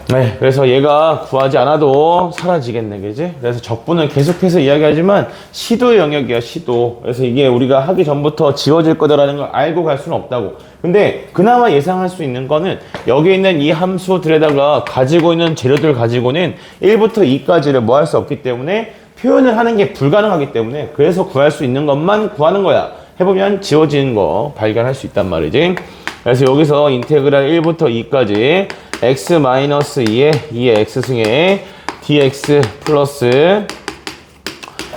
S1: 네, 그래서 얘가 구하지 않아도 사라지겠네, 그지? 그래서 적분은 계속해서 이야기하지만 시도의 영역이야, 시도. 그래서 이게 우리가 하기 전부터 지워질 거다라는 걸 알고 갈 수는 없다고. 근데 그나마 예상할 수 있는 거는 여기 있는 이 함수들에다가 가지고 있는 재료들 가지고는 1부터 2까지를 뭐 할 수 없기 때문에 표현을 하는 게 불가능하기 때문에, 그래서 구할 수 있는 것만 구하는 거야. 해보면 지워지는 거 발견할 수 있단 말이지. 그래서 여기서 인테그랄 1부터 2까지 x-2의 2의 x승의 dx 플러스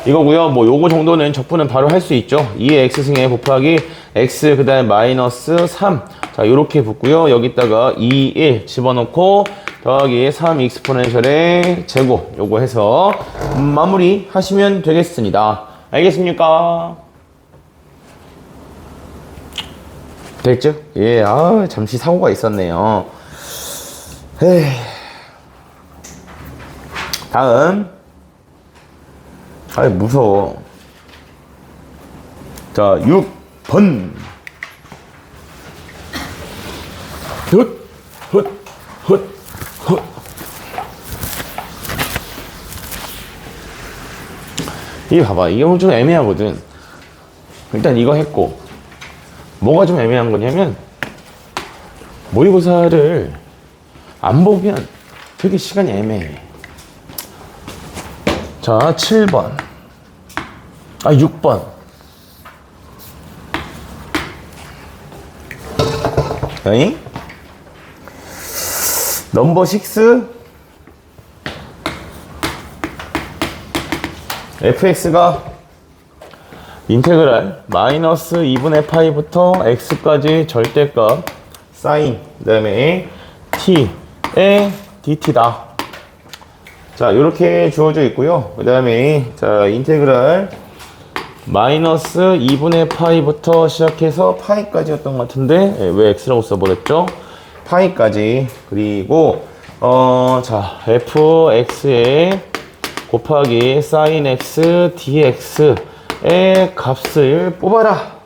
S1: 이거고요. 뭐 요거 정도는 적분은 바로 할 수 있죠. 2의 x승의 곱하기 x 그 다음에 마이너스 3. 자, 요렇게 붙고요. 여기다가 2, 1 집어넣고 더하기 3 익스포넨셜의 제곱 요거 해서 마무리 하시면 되겠습니다. 알겠습니까? 됐죠? 예, 잠시 사고가 있었네요. 에이. 다음. 무서워. 자, 6번. 훗. 이게 봐봐. 이게 좀 애매하거든. 일단 이거 했고. 뭐가 좀 애매한 거냐면, 모의고사를 안 보면 되게 시간이 애매해. 자, 7번. 6번. 어이? 넘버 6 fx가 인테그랄 마이너스 2분의 파이부터 x까지 절대값 사인 그 다음에 t의 dt다. 자, 이렇게 주어져 있고요. 그 다음에 자, 인테그랄 마이너스 2분의 파이부터 시작해서 파이까지였던 것 같은데 왜 x라고 써버렸죠? 파이까지. 그리고 자, fx에 곱하기 sin x dx의 값을 뽑아라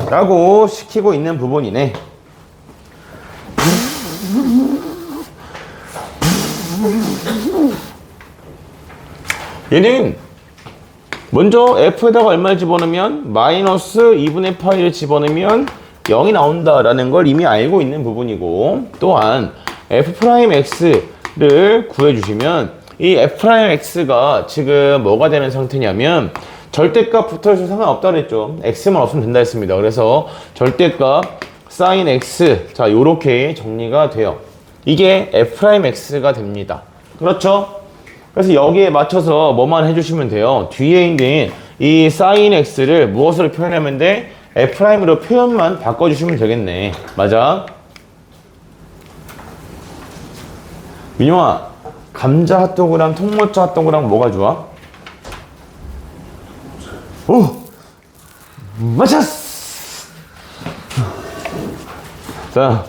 S1: 라고 시키고 있는 부분이네. 얘는 먼저 f에다가 얼마를 집어넣으면 마이너스 2분의 파이를 집어넣으면 0이 나온다라는 걸 이미 알고 있는 부분이고, 또한 f'x를 구해주시면 이 f'x가 지금 뭐가 되는 상태냐면 절대값 붙어있어도 상관없다 그랬죠. x만 없으면 된다 했습니다. 그래서 절대값 sin x, 자, 요렇게 정리가 돼요. 이게 f'x가 됩니다. 그렇죠? 그래서 여기에 맞춰서 뭐만 해주시면 돼요. 뒤에 있는 이 sin x를 무엇으로 표현하면 돼? f'으로 표현만 바꿔주시면 되겠네. 맞아? 민용아, 감자 핫도그랑 통모짜 핫도그랑 뭐가 좋아? 오! 맞췄어! 자,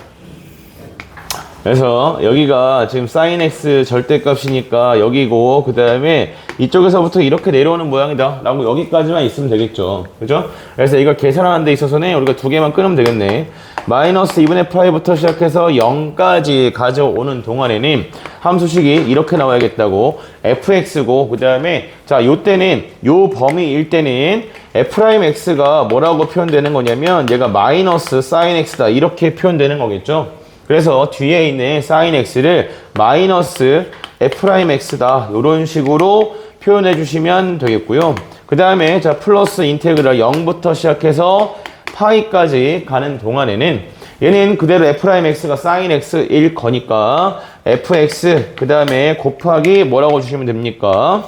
S1: 그래서 여기가 지금 sin x 절대값이니까 여기고, 그 다음에 이쪽에서부터 이렇게 내려오는 모양이다 라고 여기까지만 있으면 되겠죠. 그죠? 그래서 이걸 계산하는 데 있어서는 우리가 두 개만 끊으면 되겠네. 마이너스 2분의 파이부터 시작해서 0까지 가져오는 동안에는 함수식이 이렇게 나와야겠다고. fx고, 그 다음에 자, 요때는 요 범위일 때는 f'x가 뭐라고 표현되는 거냐면 얘가 마이너스 sin x다 이렇게 표현되는 거겠죠. 그래서 뒤에 있는 sin x를 마이너스 f'x다 이런 식으로 표현해 주시면 되겠고요. 그 다음에 자, 플러스 인테그랄 0부터 시작해서 파이까지 가는 동안에는 얘는 그대로 f'x가 sin x일 거니까 fx 그 다음에 곱하기 뭐라고 주시면 됩니까?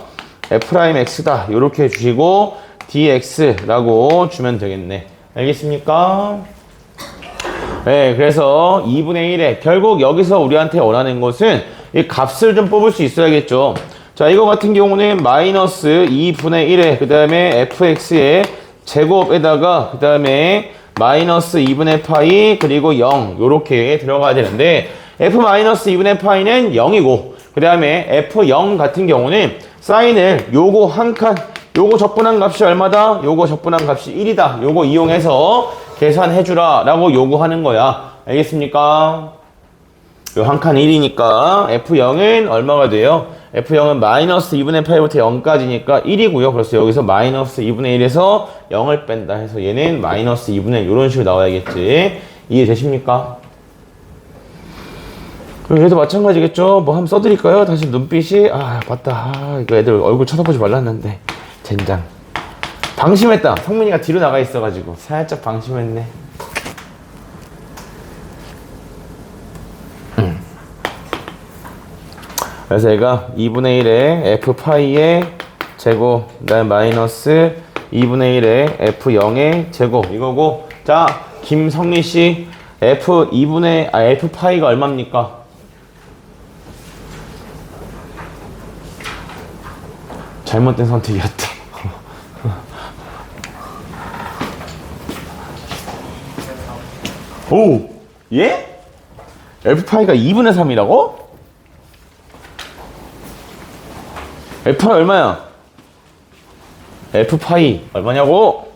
S1: f'x다 이렇게 주시고 dx라고 주면 되겠네. 알겠습니까? 네, 그래서 2분의 1에 결국 여기서 우리한테 원하는 것은 이 값을 좀 뽑을 수 있어야겠죠. 자, 이거 같은 경우는 마이너스 2분의 1에 그 다음에 fx의 제곱에다가 그 다음에 마이너스 2분의 파이 그리고 0 요렇게 들어가야 되는데 f 마이너스 2분의 파이는 0이고 그 다음에 f0 같은 경우는 사인을 요거 한 칸 요거 적분한 값이 얼마다? 요거 적분한 값이 1이다. 요거 이용해서 계산해주라 라고 요구하는 거야. 알겠습니까? 요 한 칸 1이니까 F0은 얼마가 돼요? F0은 마이너스 2분의 8부터 0까지니까 1이고요. 그래서 여기서 마이너스 2분의 1에서 0을 뺀다 해서 얘는 마이너스 2분의 1 이런 식으로 나와야겠지. 이해되십니까? 그래도 마찬가지겠죠. 뭐 한번 써드릴까요? 다시 눈빛이 맞다. 이거 애들 얼굴 쳐다보지 말랐는데 젠장. 방심했다. 성민이가 뒤로 나가 있어가지고 살짝 방심했네. 그래서 얘가 2분의 1에 f파이의 제곱 그 다음에 마이너스 2분의 1에 f0의 제곱 이거고. 자, 김성민씨 f파이가 얼마입니까? 잘못된 선택이었다. 오! 예? f파이가 2분의 3이라고? f파이 얼마야? f파이 얼마냐고?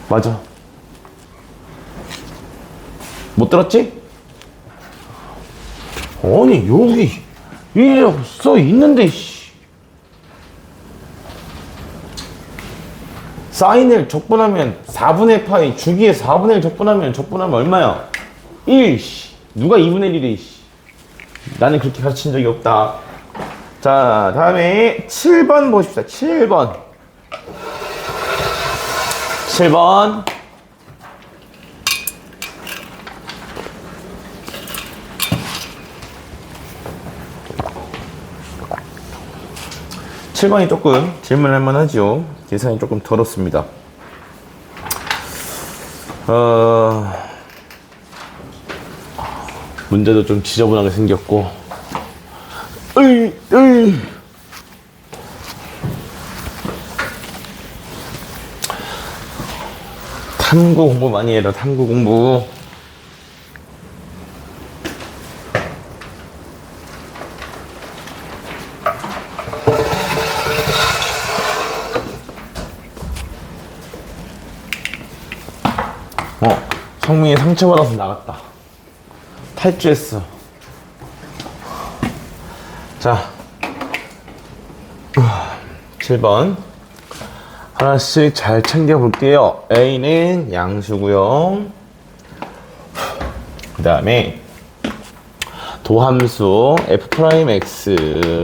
S1: 맞아. 못 들었지? 아니 여기 1이라고 써 있는데 사인을 적분하면 4분의 파이 주기에 4분의 1 적분하면 얼마야? 1. 누가 2분의 1이래. 나는 그렇게 가르친 적이 없다. 자, 다음에 7번 보십시다. 7번. 7번이 조금 질문할 만하죠. 계산이 조금 더럽습니다. 문제도 좀 지저분하게 생겼고. 탐구 공부 많이 해라, 탐구 공부. 성민이 상처받아서 나갔다. 탈주했어. 자, 7번 하나씩 잘 챙겨볼게요. A는 양수고요. 그 다음에 도함수 f'x가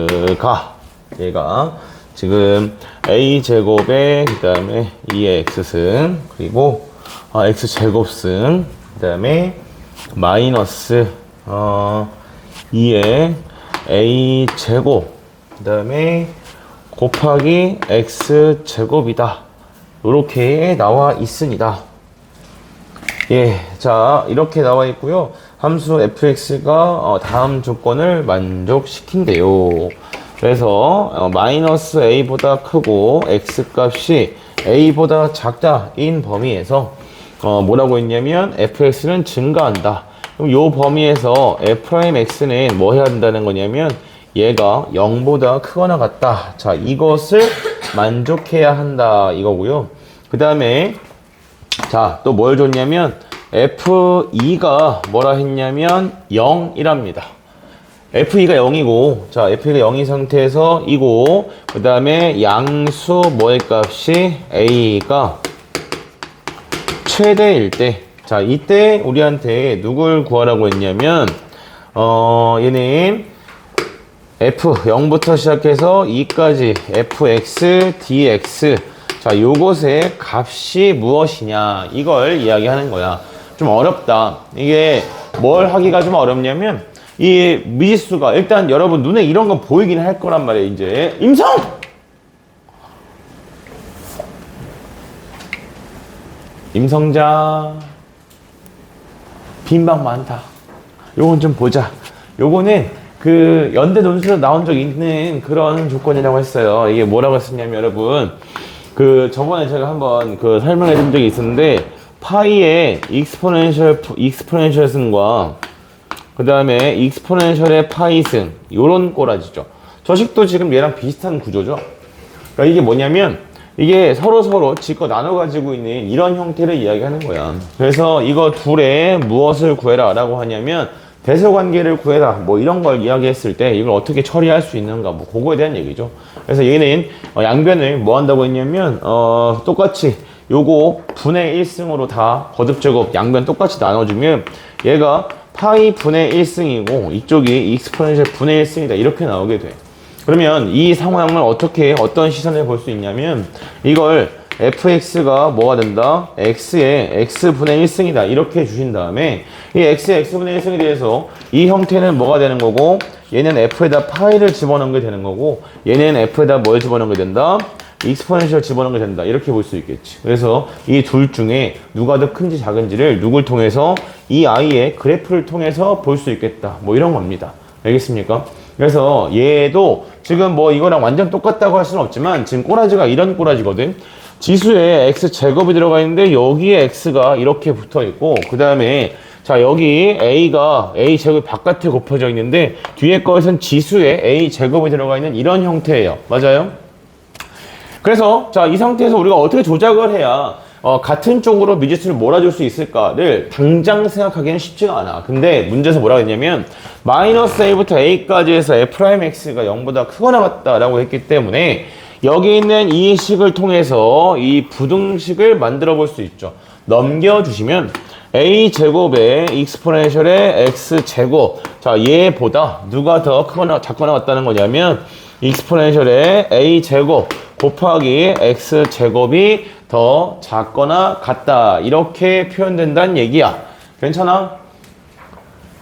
S1: 얘가 지금 a제곱에 그 다음에 2의 x승 그리고 x제곱승 그 다음에 마이너스 2의 a제곱 그 다음에 곱하기 x제곱이다. 이렇게 나와 있습니다. 예, 자 이렇게 나와 있고요. 함수 fx가 다음 조건을 만족시킨대요. 그래서 마이너스 a보다 크고 x값이 a보다 작다인 범위에서 뭐라고 했냐면 fx는 증가한다. 그럼 요 범위에서 f'x는 뭐 해야 된다는 거냐면 얘가 0보다 크거나 같다. 자, 이것을 만족해야 한다 이거고요. 그 다음에 자, 또 뭘 줬냐면 f2가 뭐라 했냐면 0이랍니다. f2가 0이고 자, f2가 0인 상태에서 이고 그 다음에 양수 뭐의 값이 a가 최대일 때 자, 이때 우리한테 누굴 구하라고 했냐면 얘는 f 0부터 시작해서 2까지 fx dx 자, 요것의 값이 무엇이냐 이걸 이야기하는 거야. 좀 어렵다. 이게 뭘 하기가 좀 어렵냐면 이 미지수가 일단 여러분 눈에 이런 거 보이긴 할 거란 말이에요. 이제 임성자 빈방 많다. 요건 좀 보자. 요거는 그 연대 논술에서 나온 적 있는 그런 조건이라고 했어요. 이게 뭐라고 했었냐면 여러분 그 저번에 제가 한번 그 설명해 준 적이 있었는데 파이의 익스포넨셜 승과 그 다음에 익스포넨셜의 파이 승 요런 꼬라지죠. 저 식도 지금 얘랑 비슷한 구조죠. 그러니까 이게 뭐냐면 이게 서로 지껏 나눠 가지고 있는 이런 형태를 이야기하는 거야. 그래서 이거 둘의 무엇을 구해라 라고 하냐면 대소관계를 구해라 뭐 이런 걸 이야기했을 때 이걸 어떻게 처리할 수 있는가 뭐 그거에 대한 얘기죠. 그래서 얘는 양변을 뭐 한다고 했냐면 똑같이 요거 분의 1승으로 다 거듭제곱 양변 똑같이 나눠주면 얘가 파이 분의 1승이고 이쪽이 익스포넨셜 분의 1승이다 이렇게 나오게 돼. 그러면 이 상황을 어떤 시선을 볼 수 있냐면 이걸 fx가 뭐가 된다? x의 x분의 1승이다 이렇게 주신 다음에 이 x의 x분의 1승에 대해서 이 형태는 뭐가 되는 거고 얘는 f에다 파이를 집어넣은 게 되는 거고 얘는 f에다 뭘 집어넣은 게 된다? 익스포넨셜 집어넣은 게 된다 이렇게 볼 수 있겠지. 그래서 이 둘 중에 누가 더 큰지 작은지를 누굴 통해서 이 아이의 그래프를 통해서 볼 수 있겠다 뭐 이런 겁니다. 알겠습니까? 그래서 얘도 지금 뭐 이거랑 완전 똑같다고 할 수는 없지만 지금 꼬라지가 이런 꼬라지거든. 지수에 x제곱이 들어가 있는데 여기에 x가 이렇게 붙어 있고 그 다음에 자 여기 a가 a제곱이 바깥에 곱혀져 있는데 뒤에 것은 지수에 a제곱이 들어가 있는 이런 형태예요. 맞아요? 그래서 자 이 상태에서 우리가 어떻게 조작을 해야 같은 쪽으로 미지수를 몰아줄 수 있을까를 당장 생각하기는 쉽지가 않아. 근데 문제에서 뭐라고 했냐면 마이너스 a부터 a까지 해서 f'x가 0보다 크거나 같다라고 했기 때문에 여기 있는 이 식을 통해서 이 부등식을 만들어 볼 수 있죠. 넘겨주시면 a제곱의 익스포넨셜의 x제곱 자 얘보다 누가 더 크거나 작거나 같다는 거냐면 익스포넨셜의 a제곱 곱하기 x제곱이 더 작거나 같다 이렇게 표현된다는 얘기야. 괜찮아?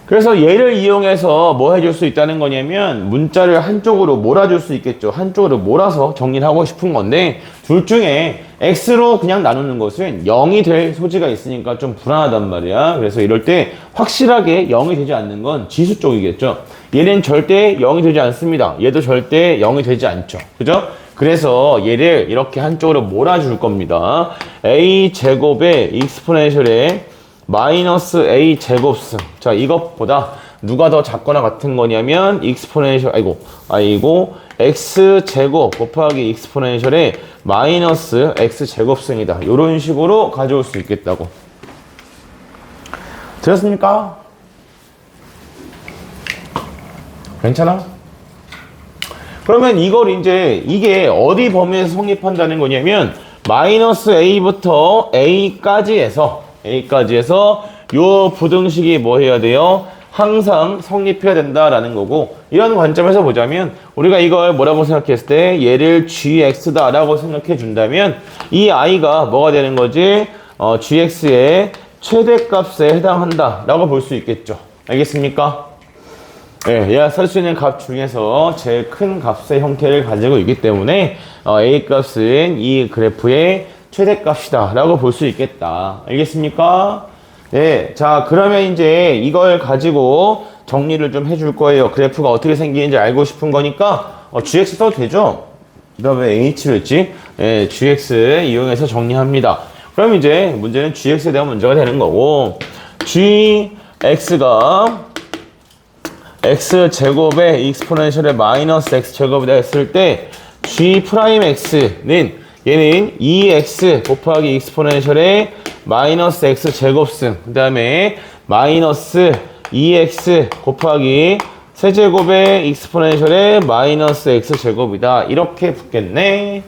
S1: 그래서 얘를 이용해서 뭐 해줄 수 있다는 거냐면 문자를 한쪽으로 몰아줄 수 있겠죠. 한쪽으로 몰아서 정리를 하고 싶은 건데 둘 중에 x로 그냥 나누는 것은 0이 될 소지가 있으니까 좀 불안하단 말이야. 그래서 이럴 때 확실하게 0이 되지 않는 건 지수 쪽이겠죠. 얘는 절대 0이 되지 않습니다. 얘도 절대 0이 되지 않죠. 그죠? 그래서 얘를 이렇게 한쪽으로 몰아줄 겁니다. a 제곱의 익스포넨셜에 마이너스 a 제곱승. 자, 이것보다 누가 더 작거나 같은 거냐면 익스포넨셜 아이고 x 제곱 곱하기 익스포넨셜에 마이너스 x 제곱승이다. 이런 식으로 가져올 수 있겠다고. 들었습니까? 괜찮아? 그러면 이걸 이제 이게 어디 범위에서 성립한다는 거냐면 마이너스 a부터 a까지 해서 요 부등식이 뭐 해야 돼요? 항상 성립해야 된다라는 거고, 이런 관점에서 보자면 우리가 이걸 뭐라고 생각했을 때 얘를 gx다 라고 생각해 준다면 이 i가 뭐가 되는 거지? gx의 최대값에 해당한다 라고 볼 수 있겠죠. 알겠습니까? 예, 얘가 쓸 수 있는 값 중에서 제일 큰 값의 형태를 가지고 있기 때문에 a 값은 이 그래프의 최대값이다 라고 볼 수 있겠다. 알겠습니까? 네, 자 그러면 이제 이걸 가지고 정리를 좀 해줄 거예요. 그래프가 어떻게 생기는지 알고 싶은 거니까 gx 써도 되죠? 그 다음에 h를 했지? 네, gx 이용해서 정리합니다. 그럼 이제 문제는 gx에 대한 문제가 되는 거고, gx가 x제곱의 익스포넨셜에 마이너스 x제곱이다 했을 때 g'x는 얘는 2x 곱하기 익스포넨셜에 마이너스 x제곱승, 그 다음에 마이너스 2x 곱하기 세제곱의 익스포넨셜에 마이너스 x제곱이다. 이렇게 붙겠네.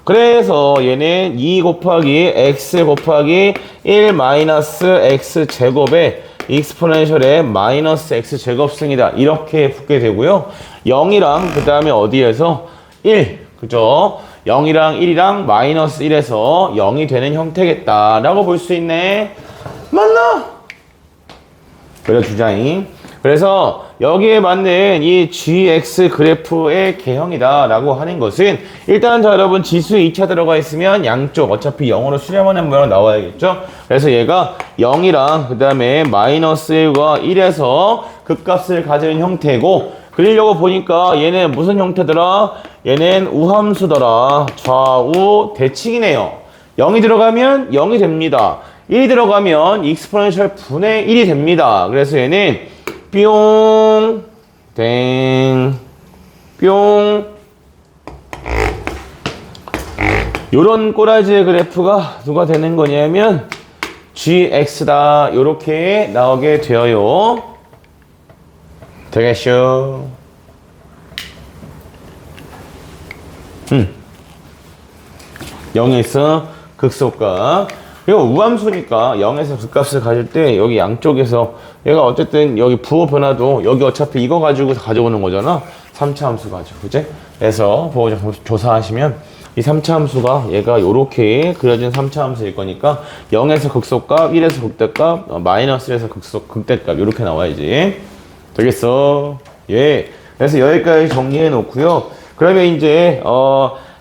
S1: 그래서 얘는 2 곱하기 x 곱하기 1 마이너스 x제곱의 익스포넨셜에 마이너스 x제곱승이다. 이렇게 붙게 되고요. 0이랑 그 다음에 어디에서 1, 그죠? 0이랑 1이랑 마이너스 1에서 0이 되는 형태겠다 라고 볼 수 있네. 맞나? 그려주자잉. 그래서 여기에 맞는 이 gx 그래프의 개형이다 라고 하는 것은, 일단 자 여러분 지수에 2차 들어가 있으면 양쪽 어차피 0으로 수렴하는 모양 나와야겠죠. 그래서 얘가 0이랑 그 다음에 마이너스 1과 1에서 극값을 가지는 형태고, 그리려고 보니까 얘는 무슨 형태더라? 얘는 우함수더라. 좌우 대칭이네요. 0이 들어가면 0이 됩니다. 1이 들어가면 익스포넨셜 분의 1이 됩니다. 그래서 얘는 뿅, 땡, 뿅. 요런 꼬라지의 그래프가 누가 되는 거냐면 gx다. 요렇게 나오게 되어요. 되겠쇼? 0에서 극소값. 이거 우함수니까 0에서 극값을 가질 때 여기 양쪽에서 얘가 어쨌든 여기 부호 변화도 여기 어차피 이거 가지고 가져오는 거잖아. 3차 함수 가지고, 그치? 그래서 부호 조사하시면 이 3차 함수가 얘가 요렇게 그려진 3차 함수일 거니까 0에서 극소값, 1에서 극대값, 마이너스 1에서 극대값 이렇게 나와야지. 되겠어? 예. 그래서 여기까지 정리해 놓고요. 그러면 이제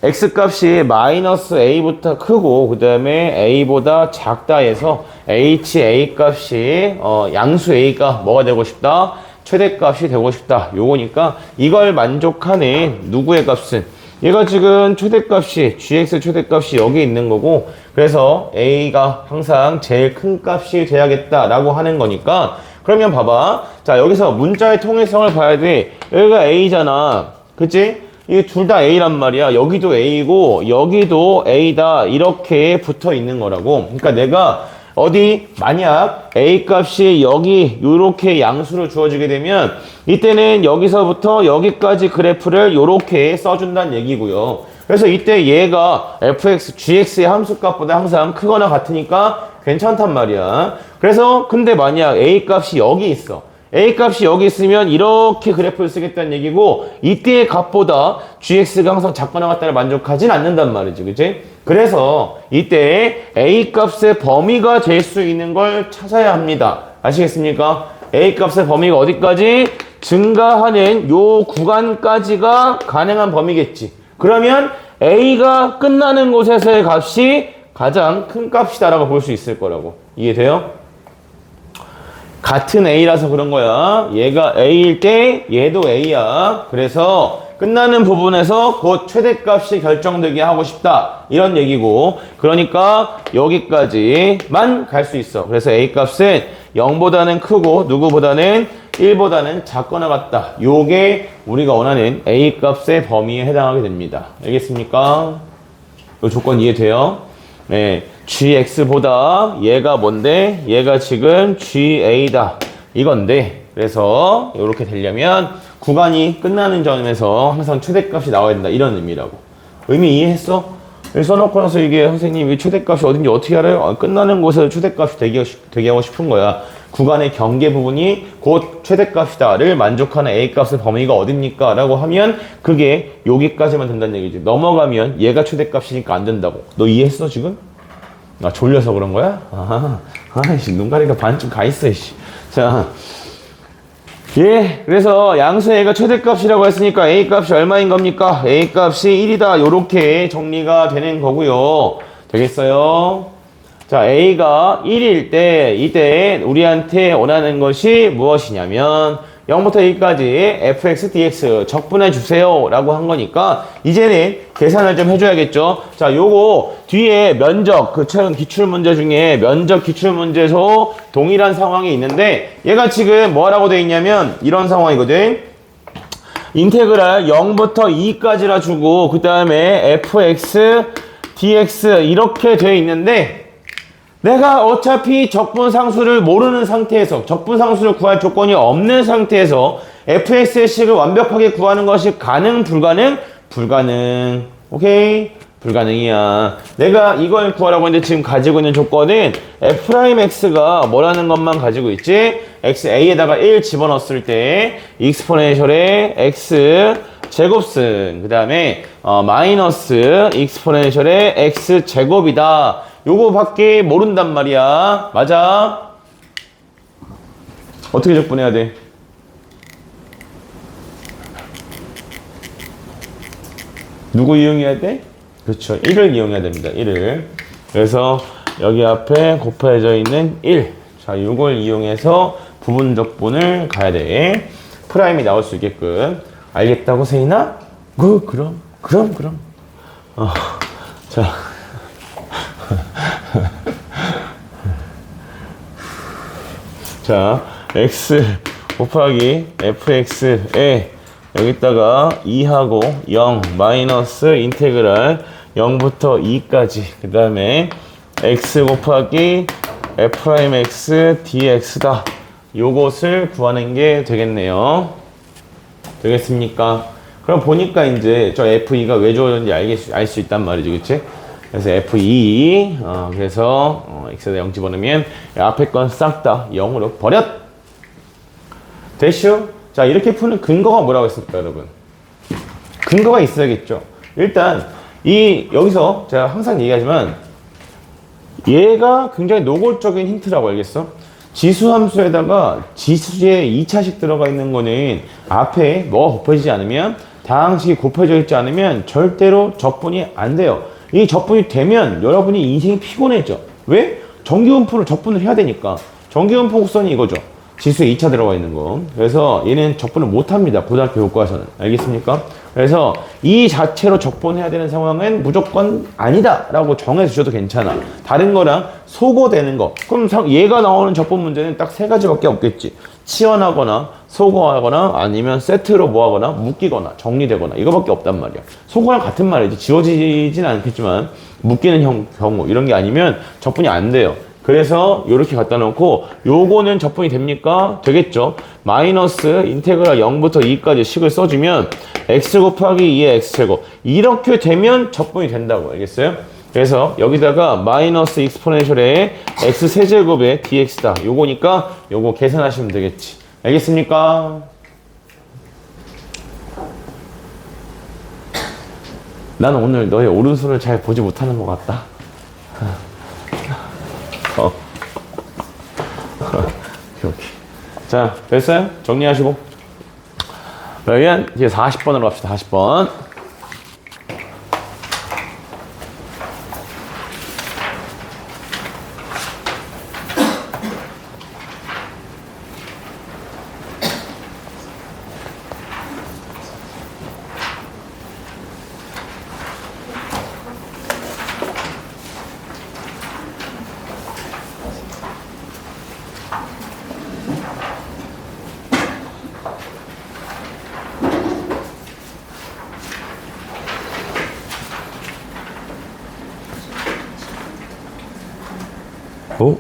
S1: x값이 마이너스 a부터 크고 그 다음에 a보다 작다 해서 ha 값이 양수 a가 뭐가 되고 싶다? 최대값이 되고 싶다. 요거니까 이걸 만족하는 누구의 값은, 얘가 지금 최대값이 gx 최대값이 여기 있는 거고, 그래서 a가 항상 제일 큰 값이 돼야겠다라고 하는 거니까, 그러면 봐봐. 자, 여기서 문자의 통일성을 봐야 돼. 여기가 a잖아. 그치? 이게 둘 다 a란 말이야. 여기도 a고 여기도 a다. 이렇게 붙어 있는 거라고. 그러니까 내가 어디 만약 a 값이 여기 이렇게 양수로 주어지게 되면 이때는 여기서부터 여기까지 그래프를 이렇게 써준다는 얘기고요. 그래서 이때 얘가 fx, gx의 함수값보다 항상 크거나 같으니까 괜찮단 말이야. 그래서 근데 만약 a 값이 여기 있어. a 값이 여기 있으면 이렇게 그래프를 쓰겠다는 얘기고, 이때의 값보다 gx가 항상 작거나 같다를 만족하진 않는단 말이지. 그치? 그래서 이때 a 값의 범위가 될 수 있는 걸 찾아야 합니다. 아시겠습니까? A 값의 범위가 어디까지? 증가하는 요 구간까지가 가능한 범위겠지. 그러면 A가 끝나는 곳에서의 값이 가장 큰 값이다라고 볼 수 있을 거라고. 이해돼요? 같은 A라서 그런 거야. 얘가 A일 때 얘도 A야. 그래서 끝나는 부분에서 곧 최대값이 결정되게 하고 싶다. 이런 얘기고. 그러니까 여기까지만 갈 수 있어. 그래서 A값은 0보다는 크고 누구보다는 1보다는 작거나 같다. 요게 우리가 원하는 A값의 범위에 해당하게 됩니다. 알겠습니까? 요 조건 이해돼요? 네. gx보다 얘가 뭔데? 얘가 지금 ga다. 이건데. 그래서 이렇게 되려면 구간이 끝나는 점에서 항상 최대값이 나와야 된다. 이런 의미라고. 의미 이해했어? 여기 써놓고 나서 이게 선생님 이 최대값이 어딘지 어떻게 알아요? 끝나는 곳에서 최대값이 되게 하고 싶은 거야. 구간의 경계 부분이 곧 최대값이다를 만족하는 A값의 범위가 어딥니까? 라고 하면 그게 여기까지만 된다는 얘기지. 넘어가면 얘가 최대값이니까 안 된다고. 너 이해했어 지금? 아, 졸려서 그런 거야? 아이씨, 눈가리가 반쯤 가 있어, 이씨. 자. 예, 그래서 양수의 최대값이라고 했으니까 A값이 얼마인 겁니까? A값이 1이다. 요렇게 정리가 되는 거고요. 되겠어요? 자, A가 1일 때, 이때 우리한테 원하는 것이 무엇이냐면 0부터 1까지 fx, dx 적분해 주세요 라고 한 거니까 이제는 계산을 좀 해줘야겠죠. 자, 요거 뒤에 면적, 그 최근 기출문제 중에 면적 기출문제에서 동일한 상황이 있는데 얘가 지금 뭐라고 돼 있냐면 이런 상황이거든. 인테그랄 0부터 2까지라 주고 그 다음에 fx, dx 이렇게 돼 있는데 내가 어차피 적분상수를 모르는 상태에서 적분상수를 구할 조건이 없는 상태에서 fx의 식을 완벽하게 구하는 것이 가능, 불가능? 불가능. 오케이? 불가능이야. 내가 이걸 구하라고 했는데 지금 가지고 있는 조건은 f'x가 뭐라는 것만 가지고 있지? xa에다가 1 집어넣었을 때 익스포넨셜의 x 제곱승 그 다음에 마이너스 익스포넨셜의 x 제곱이다. 요거밖에 모른단 말이야. 맞아? 어떻게 적분해야 돼? 누구 이용해야 돼? 그렇죠. 1을 이용해야 됩니다. 1을. 그래서 여기 앞에 곱해져 있는 1. 자, 요걸 이용해서 부분 적분을 가야 돼. 프라임이 나올 수 있게끔. 알겠다고, 세인아? 그럼. 자. 자, x 곱하기 fx에 여기다가 2하고 0 마이너스 인테그랄 0부터 2까지 그 다음에 x 곱하기 f'x dx다. 요것을 구하는 게 되겠네요. 되겠습니까? 그럼 보니까 이제 저 f2가 왜 주어졌는지 알 수 있단 말이죠. 그치? 그래서 f2 그래서 x에다 0 집어넣으면 앞에 건 싹 다 0으로 버렸. 됐슈? 자, 이렇게 푸는 근거가 뭐라고 했습니까, 여러분? 근거가 있어야겠죠. 일단 여기서 제가 항상 얘기하지만 얘가 굉장히 노골적인 힌트라고 알겠어? 지수함수에다가 지수에 2차식 들어가 있는 거는 앞에 뭐가 곱해지지 않으면 다항식이 곱해져 있지 않으면 절대로 적분이 안 돼요. 이 적분이 되면 여러분이 인생이 피곤해져. 왜? 정기분포를 적분을 해야 되니까. 정기분포 곡선이 이거죠. 지수에 2차 들어가 있는 거. 그래서 얘는 적분을 못 합니다. 고등학교 교과서는. 알겠습니까? 그래서 이 자체로 적분해야 되는 상황은 무조건 아니다 라고 정해주셔도 괜찮아. 다른 거랑 소거되는 거. 그럼 얘가 나오는 적분 문제는 딱 세 가지밖에 없겠지. 치환하거나 소거하거나 아니면 세트로 뭐하거나 묶이거나 정리되거나 이거밖에 없단 말이야. 소거랑 같은 말이지. 지워지진 않겠지만 묶이는 경우 이런 게 아니면 적분이 안 돼요. 그래서 이렇게 갖다 놓고 요거는 적분이 됩니까? 되겠죠. 마이너스 인테그랄 0부터 2까지 식을 써주면 x 곱하기 2의 x제곱 이렇게 되면 적분이 된다고. 알겠어요? 그래서 여기다가 마이너스 익스포넨셜의 x 세제곱의 dx다. 요거니까 요거 계산하시면 되겠지. 알겠습니까? 나는 오늘 너의 오른손을 잘 보지 못하는 것 같다. 여기. 자, 됐어요? 정리하시고. 그러면 이제 40번으로 갑시다. 40번. 어?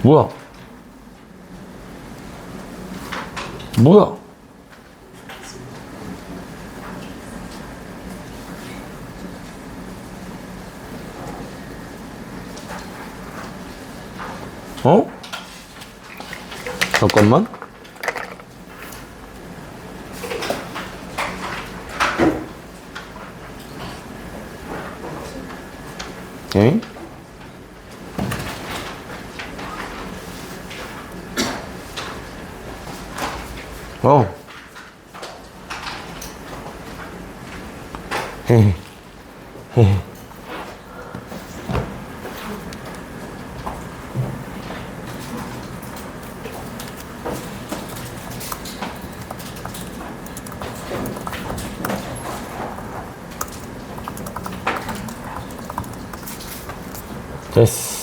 S1: 뭐야? 뭐야? 어? 잠깐만. 엥? 어. 헤헤. 헤헤. 됐어.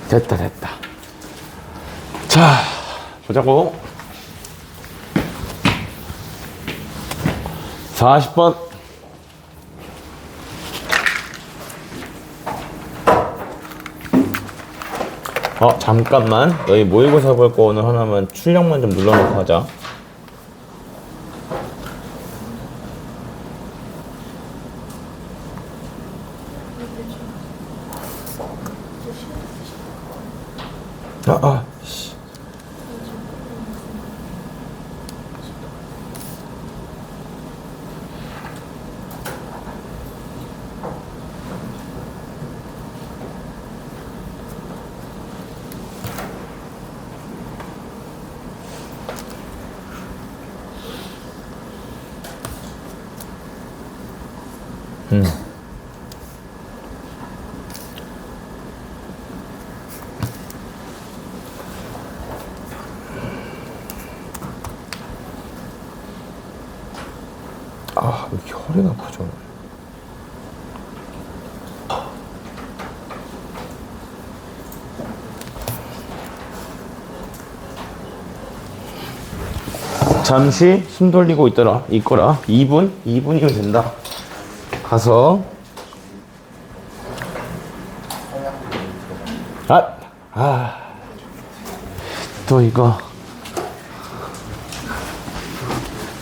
S1: 됐다. 자, 보자고. 40번. 잠깐만. 너희 모의고사 볼 거 오늘 하나만 출력만 좀 눌러놓고 하자. 씨. 왜 이렇게 허리가 아프죠? 잠시 숨 돌리고 있거라. 2분이면 된다. 가서 또 이거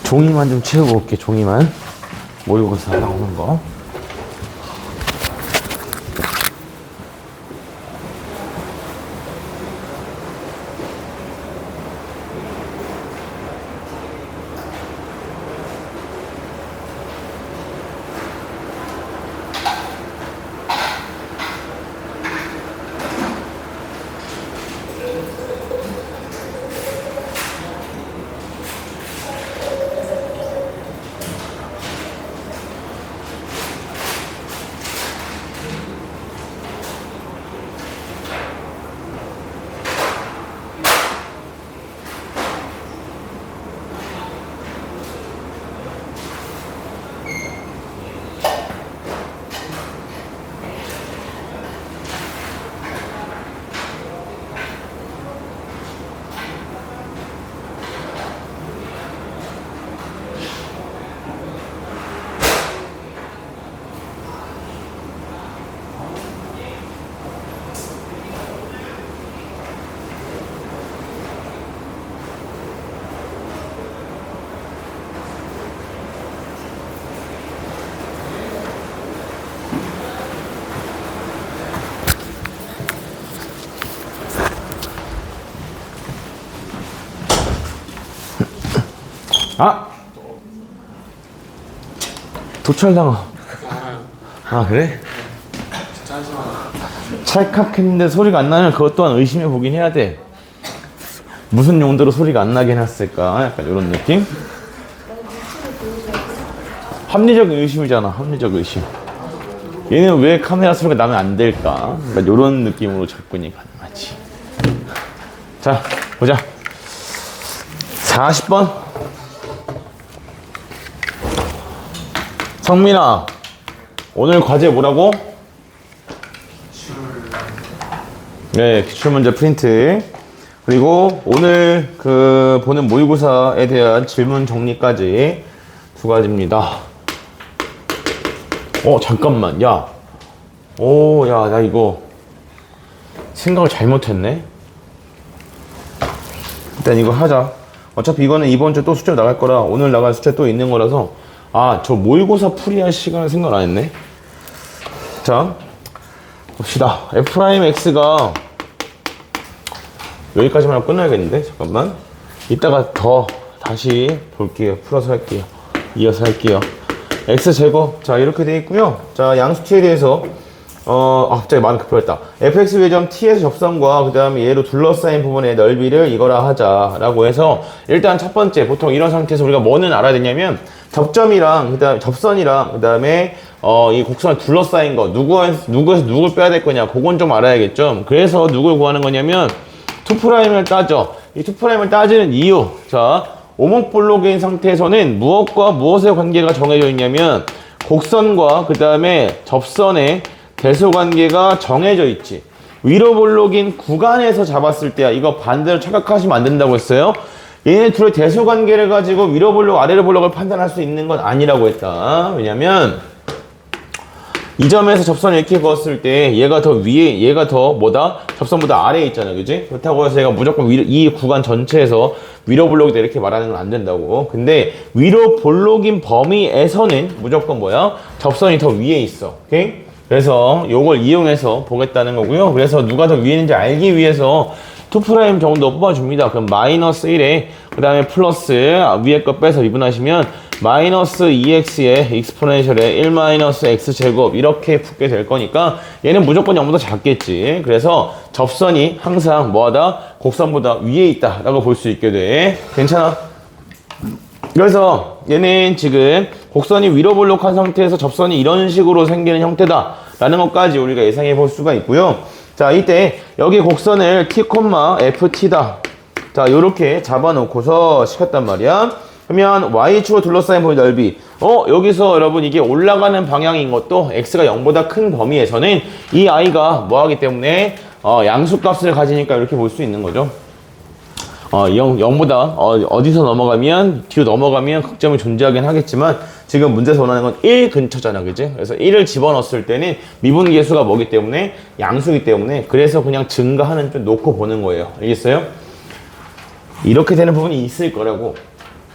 S1: 종이만 좀 채우고 올게. 종이만 모의고사 나오는 거. 도찰당하. 아, 그래? 찰칵했는데 소리가 안 나면 그것 또한 의심해 보긴 해야 돼. 무슨 용도로 소리가 안 나게 해놨을까? 약간 이런 느낌? 합리적 의심이잖아, 합리적 의심. 얘는 왜 카메라 소리가 나면 안 될까? 그러니까 이런 느낌으로 접근이 가능하지. 자, 보자. 40번. 성민아, 오늘 과제 뭐라고? 네, 기출문제 프린트. 그리고 오늘 그 보는 모의고사에 대한 질문 정리까지 두 가지입니다. 잠깐만, 야. 야, 나 이거 생각을 잘못했네. 일단 이거 하자. 어차피 이거는 이번 주 또 숙제 나갈 거라, 오늘 나갈 숙제 또 있는 거라서, 저 모의고사 풀이할 시간을 생각 안 했네. 자, 봅시다. F'X가 여기까지만 하고 끝나야겠는데? 잠깐만. 이따가 더 다시 볼게요. 풀어서 할게요. 이어서 할게요. X제곱. 자, 이렇게 되어 있고요. 자, 양수T에 대해서 갑자기 마음이 급해졌다. fx 외점 t에서 접선과 그 다음에 얘로 둘러싸인 부분의 넓이를 이거라 하자라고 해서, 일단 첫 번째, 보통 이런 상태에서 우리가 뭐는 알아야 되냐면, 접점이랑 그 다음에 접선이랑 그 다음에 이 곡선을 둘러싸인 거, 누구에서 누굴 빼야 될 거냐, 그건 좀 알아야겠죠. 그래서 누굴 구하는 거냐면 2'을 따져. 이 2'을 따지는 이유. 자, 오목볼록인 상태에서는 무엇과 무엇의 관계가 정해져 있냐면, 곡선과 그 다음에 접선의 대소관계가 정해져 있지. 위로 볼록인 구간에서 잡았을 때야. 이거 반대로 착각하시면 안 된다고 했어요. 얘네 둘의 대소관계를 가지고 위로 볼록, 아래로 볼록을 판단할 수 있는 건 아니라고 했다. 왜냐면 이 점에서 접선을 이렇게 그었을 때 얘가 더 위에, 얘가 더 뭐다? 접선보다 아래에 있잖아, 그지? 그렇다고 해서 얘가 무조건 이 구간 전체에서 위로 볼록이다 이렇게 말하는 건 안 된다고. 근데 위로 볼록인 범위에서는 무조건 뭐야? 접선이 더 위에 있어. 오케이? 그래서 요걸 이용해서 보겠다는 거고요. 그래서 누가 더 위에 있는지 알기 위해서 2' 정도 뽑아줍니다. 그럼 마이너스 1에 그 다음에 플러스 위에 거 빼서 미분하시면 마이너스 2x의 익스포넨셜에 1 마이너스 x제곱 이렇게 붙게 될 거니까 얘는 무조건 0보다 작겠지. 그래서 접선이 항상 뭐하다? 곡선보다 위에 있다 라고 볼 수 있게 돼. 괜찮아? 그래서 얘는 지금 곡선이 위로 볼록한 상태에서 접선이 이런 식으로 생기는 형태다 라는 것까지 우리가 예상해 볼 수가 있고요. 자, 이때 여기 곡선을 t, ft다. 자, 요렇게 잡아놓고서 시켰단 말이야. 그러면 y축으로 둘러싸인 범위 넓이. 여기서 여러분 이게 올라가는 방향인 것도 x가 0보다 큰 범위에서는 이 i가 뭐 하기 때문에 양수값을 가지니까 이렇게 볼 수 있는 거죠. 0보다 어디서 넘어가면, 뒤로 넘어가면 극점이 존재하긴 하겠지만 지금 문제에서 원하는 건 1 근처잖아, 그지? 그래서 1을 집어넣었을 때는 미분계수가 뭐기 때문에 양수이기 때문에, 그래서 그냥 증가하는 좀 놓고 보는 거예요. 알겠어요? 이렇게 되는 부분이 있을 거라고.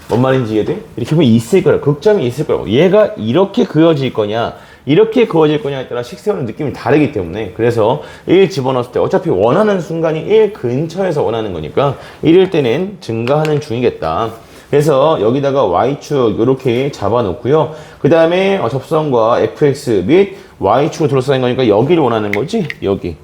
S1: 뭔 말인지 이해돼? 이렇게 보면 있을 거라고. 극점이 있을 거라고. 얘가 이렇게 그어질 거냐, 이렇게 그어질 거냐에 따라 식세우는 느낌이 다르기 때문에, 그래서 1 집어넣었을 때 어차피 원하는 순간이 1 근처에서 원하는 거니까 1일 때는 증가하는 중이겠다. 그래서 여기다가 y축 이렇게 잡아놓고요. 그 다음에 접선과 fx 및 y축을 둘러싸인 거니까 여기를 원하는 거지. 여기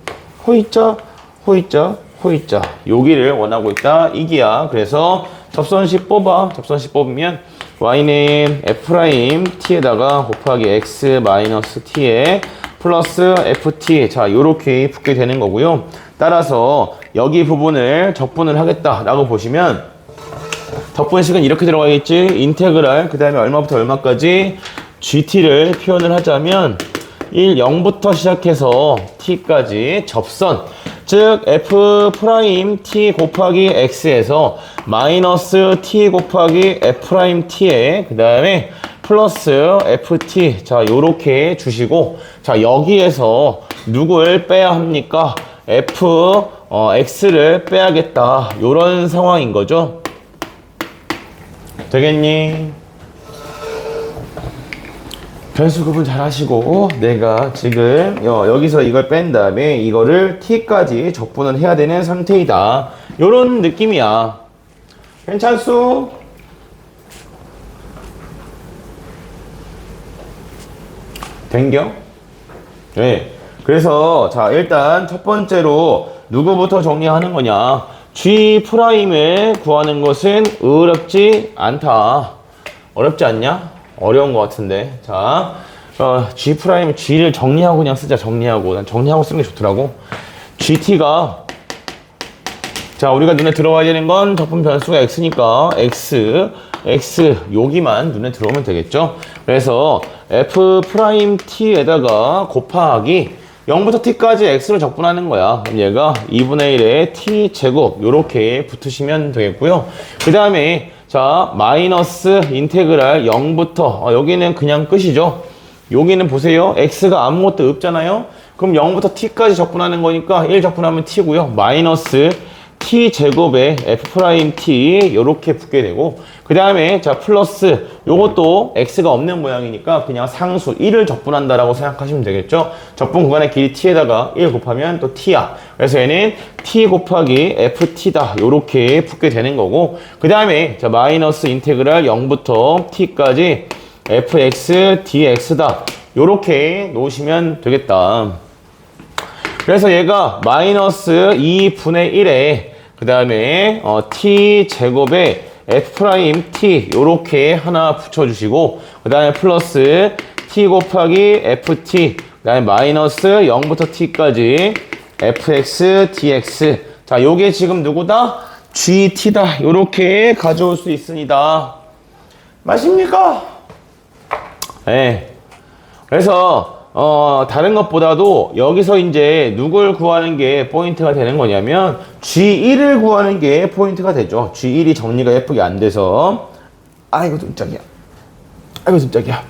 S1: 호이자, 호이자, 호이자, 여기를 원하고 있다 이기야. 그래서 접선식 뽑아. 접선식 뽑으면 y는 f't에다가 곱하기 x 마이너스 t에 플러스 ft. 자, 요렇게 붙게 되는 거고요. 따라서 여기 부분을 적분을 하겠다라고 보시면 적분식은 이렇게 들어가겠지. 인테그랄 그 다음에 얼마부터 얼마까지 gt를 표현을 하자면 0부터 시작해서 t까지 접선, 즉 f't 곱하기 x에서 마이너스 t 곱하기 f't에 그 다음에 플러스 ft. 자, 요렇게 주시고, 자, 여기에서 누굴 빼야 합니까? x를 빼야겠다. 요런 상황인 거죠. 되겠니? 변수 구분 잘 하시고, 내가 지금 여기서 이걸 뺀 다음에 이거를 t까지 적분을 해야 되는 상태이다. 요런 느낌이야. 괜찮소? 변경? 네. 그래서 자 일단 첫 번째로 누구부터 정리하는 거냐? G'을 구하는 것은 어렵지 않다. 어렵지 않냐? 어려운 것 같은데. 자, G'를 정리하고 그냥 쓰자. 정리하고. 난 정리하고 쓰는 게 좋더라고. GT가 자 우리가 눈에 들어와야 되는 건 적분 변수가 x니까 x 여기만 눈에 들어오면 되겠죠. 그래서 f't에다가 곱하기 0부터 t까지 x를 적분하는 거야. 그럼 얘가 2분의 1의 t 제곱 요렇게 붙으시면 되겠고요. 그 다음에 자 마이너스 인테그랄 0부터 여기는 그냥 끝이죠. 여기는 보세요. x가 아무것도 없잖아요. 그럼 0부터 t까지 적분하는 거니까 1 적분하면 t고요. 마이너스 t 제곱에 f't 요렇게 붙게 되고 그 다음에 자 플러스 요것도 x가 없는 모양이니까 그냥 상수 1을 적분한다라고 생각하시면 되겠죠. 적분 구간의 길이 t에다가 1 곱하면 또 t야. 그래서 얘는 t 곱하기 ft다 요렇게 붙게 되는 거고 그 다음에 자 마이너스 인테그랄 0부터 t까지 fx dx다 요렇게 놓으시면 되겠다. 그래서 얘가 마이너스 2분의 1에 그 다음에 t 제곱에 f't 요렇게 하나 붙여주시고 그 다음에 플러스 t 곱하기 ft 그 다음에 마이너스 0부터 t까지 fx dx 자 요게 지금 누구다? gt다 요렇게 가져올 수 있습니다. 맞습니까? 네. 그래서 다른 것보다도 여기서 이제 누굴 구하는 게 포인트가 되는 거냐면 G1을 구하는 게 포인트가 되죠. G1이 정리가 예쁘게 안 돼서 아이고 깜짝이야. 아이고 깜짝이야.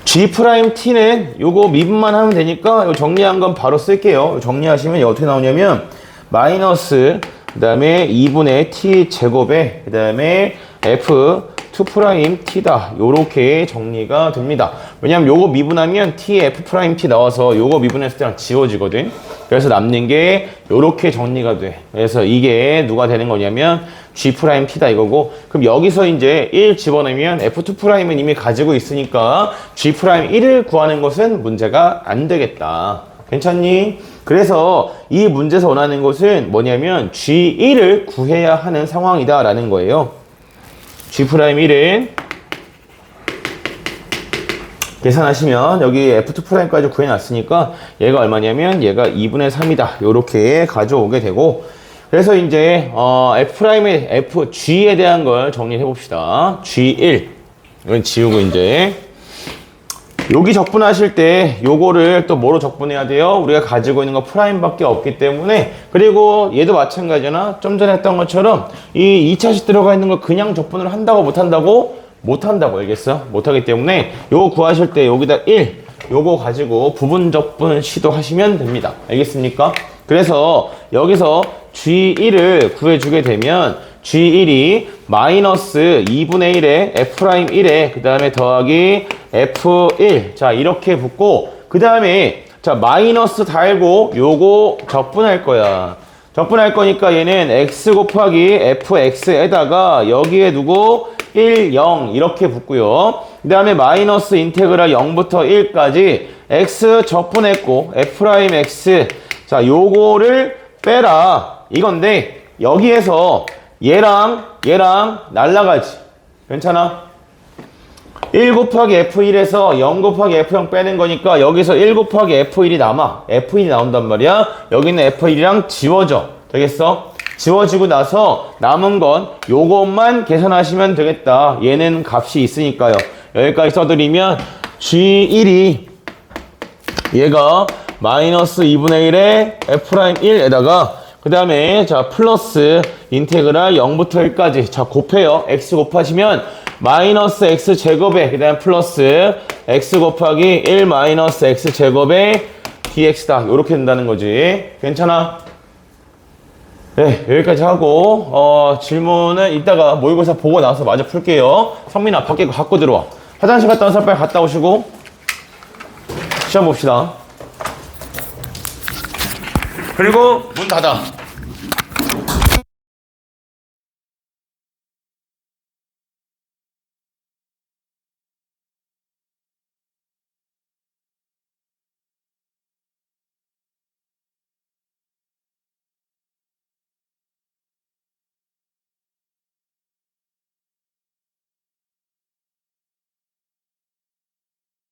S1: G'T는 요거 미분만 하면 되니까 요 정리한 건 바로 쓸게요. 정리하시면 어떻게 나오냐면 마이너스 그 다음에 2분의 t 제곱에 그 다음에 f 2't다 요렇게 정리가 됩니다. 왜냐면 요거 미분하면 t f''t 나와서 요거 미분했을 때랑 지워지거든. 그래서 남는 게 요렇게 정리가 돼. 그래서 이게 누가 되는 거냐면 g't다 이거고 그럼 여기서 이제 1 집어넣으면 f2'은 이미 가지고 있으니까 g'1을 구하는 것은 문제가 안 되겠다. 괜찮니? 그래서 이 문제에서 원하는 것은 뭐냐면 g1을 구해야 하는 상황이다 라는 거예요. G'1은 계산하시면 여기 F2'까지 구해놨으니까 얘가 얼마냐면 얘가 2분의 3이다 요렇게 가져오게 되고 그래서 이제 F'의 G에 대한 걸 정리해 봅시다. G1 이건 지우고 이제 여기 적분하실 때 요거를 또 뭐로 적분해야 돼요? 우리가 가지고 있는 거 프라임밖에 없기 때문에 그리고 얘도 마찬가지잖아. 좀 전에 했던 것처럼 이 2차식 들어가 있는 걸 그냥 적분을 한다고 못한다고? 못한다고 알겠어? 못하기 때문에 요거 구하실 때 여기다 1 요거 가지고 부분 적분 시도하시면 됩니다. 알겠습니까? 그래서 여기서 G1을 구해주게 되면 G1이 마이너스 2분의 1에 F'1에 그 다음에 더하기 F1 자 이렇게 붙고 그 다음에 자 마이너스 달고 요거 적분할 거야. 적분할 거니까 얘는 X 곱하기 FX에다가 여기에 두고 1, 0 이렇게 붙고요. 그 다음에 마이너스 인테그랄 0부터 1까지 X 적분했고 F'X 자 요거를 빼라 이건데 여기에서 얘랑 날라가지. 괜찮아? 1 곱하기 F1에서 0 곱하기 F0 빼는 거니까 여기서 1 곱하기 F1이 남아. F1이 나온단 말이야. 여기는 F1이랑 지워져. 되겠어? 지워지고 나서 남은 건 요것만 계산하시면 되겠다. 얘는 값이 있으니까요. 여기까지 써드리면 G1이 얘가 마이너스 2분의 1에 F'1에다가 그 다음에 자 플러스 인테그랄 0부터 1까지 자 곱해요. x 곱하시면 마이너스 x 제곱에 그 다음 플러스 x 곱하기 1 마이너스 x 제곱에 dx다 요렇게 된다는 거지. 괜찮아? 네 여기까지 하고 질문은 이따가 모의고사 보고 나서 마저 풀게요. 성민아 밖에 갖고 들어와. 화장실 갔다 와서 빨리 갔다 오시고 시험 봅시다. 그리고 문 닫아.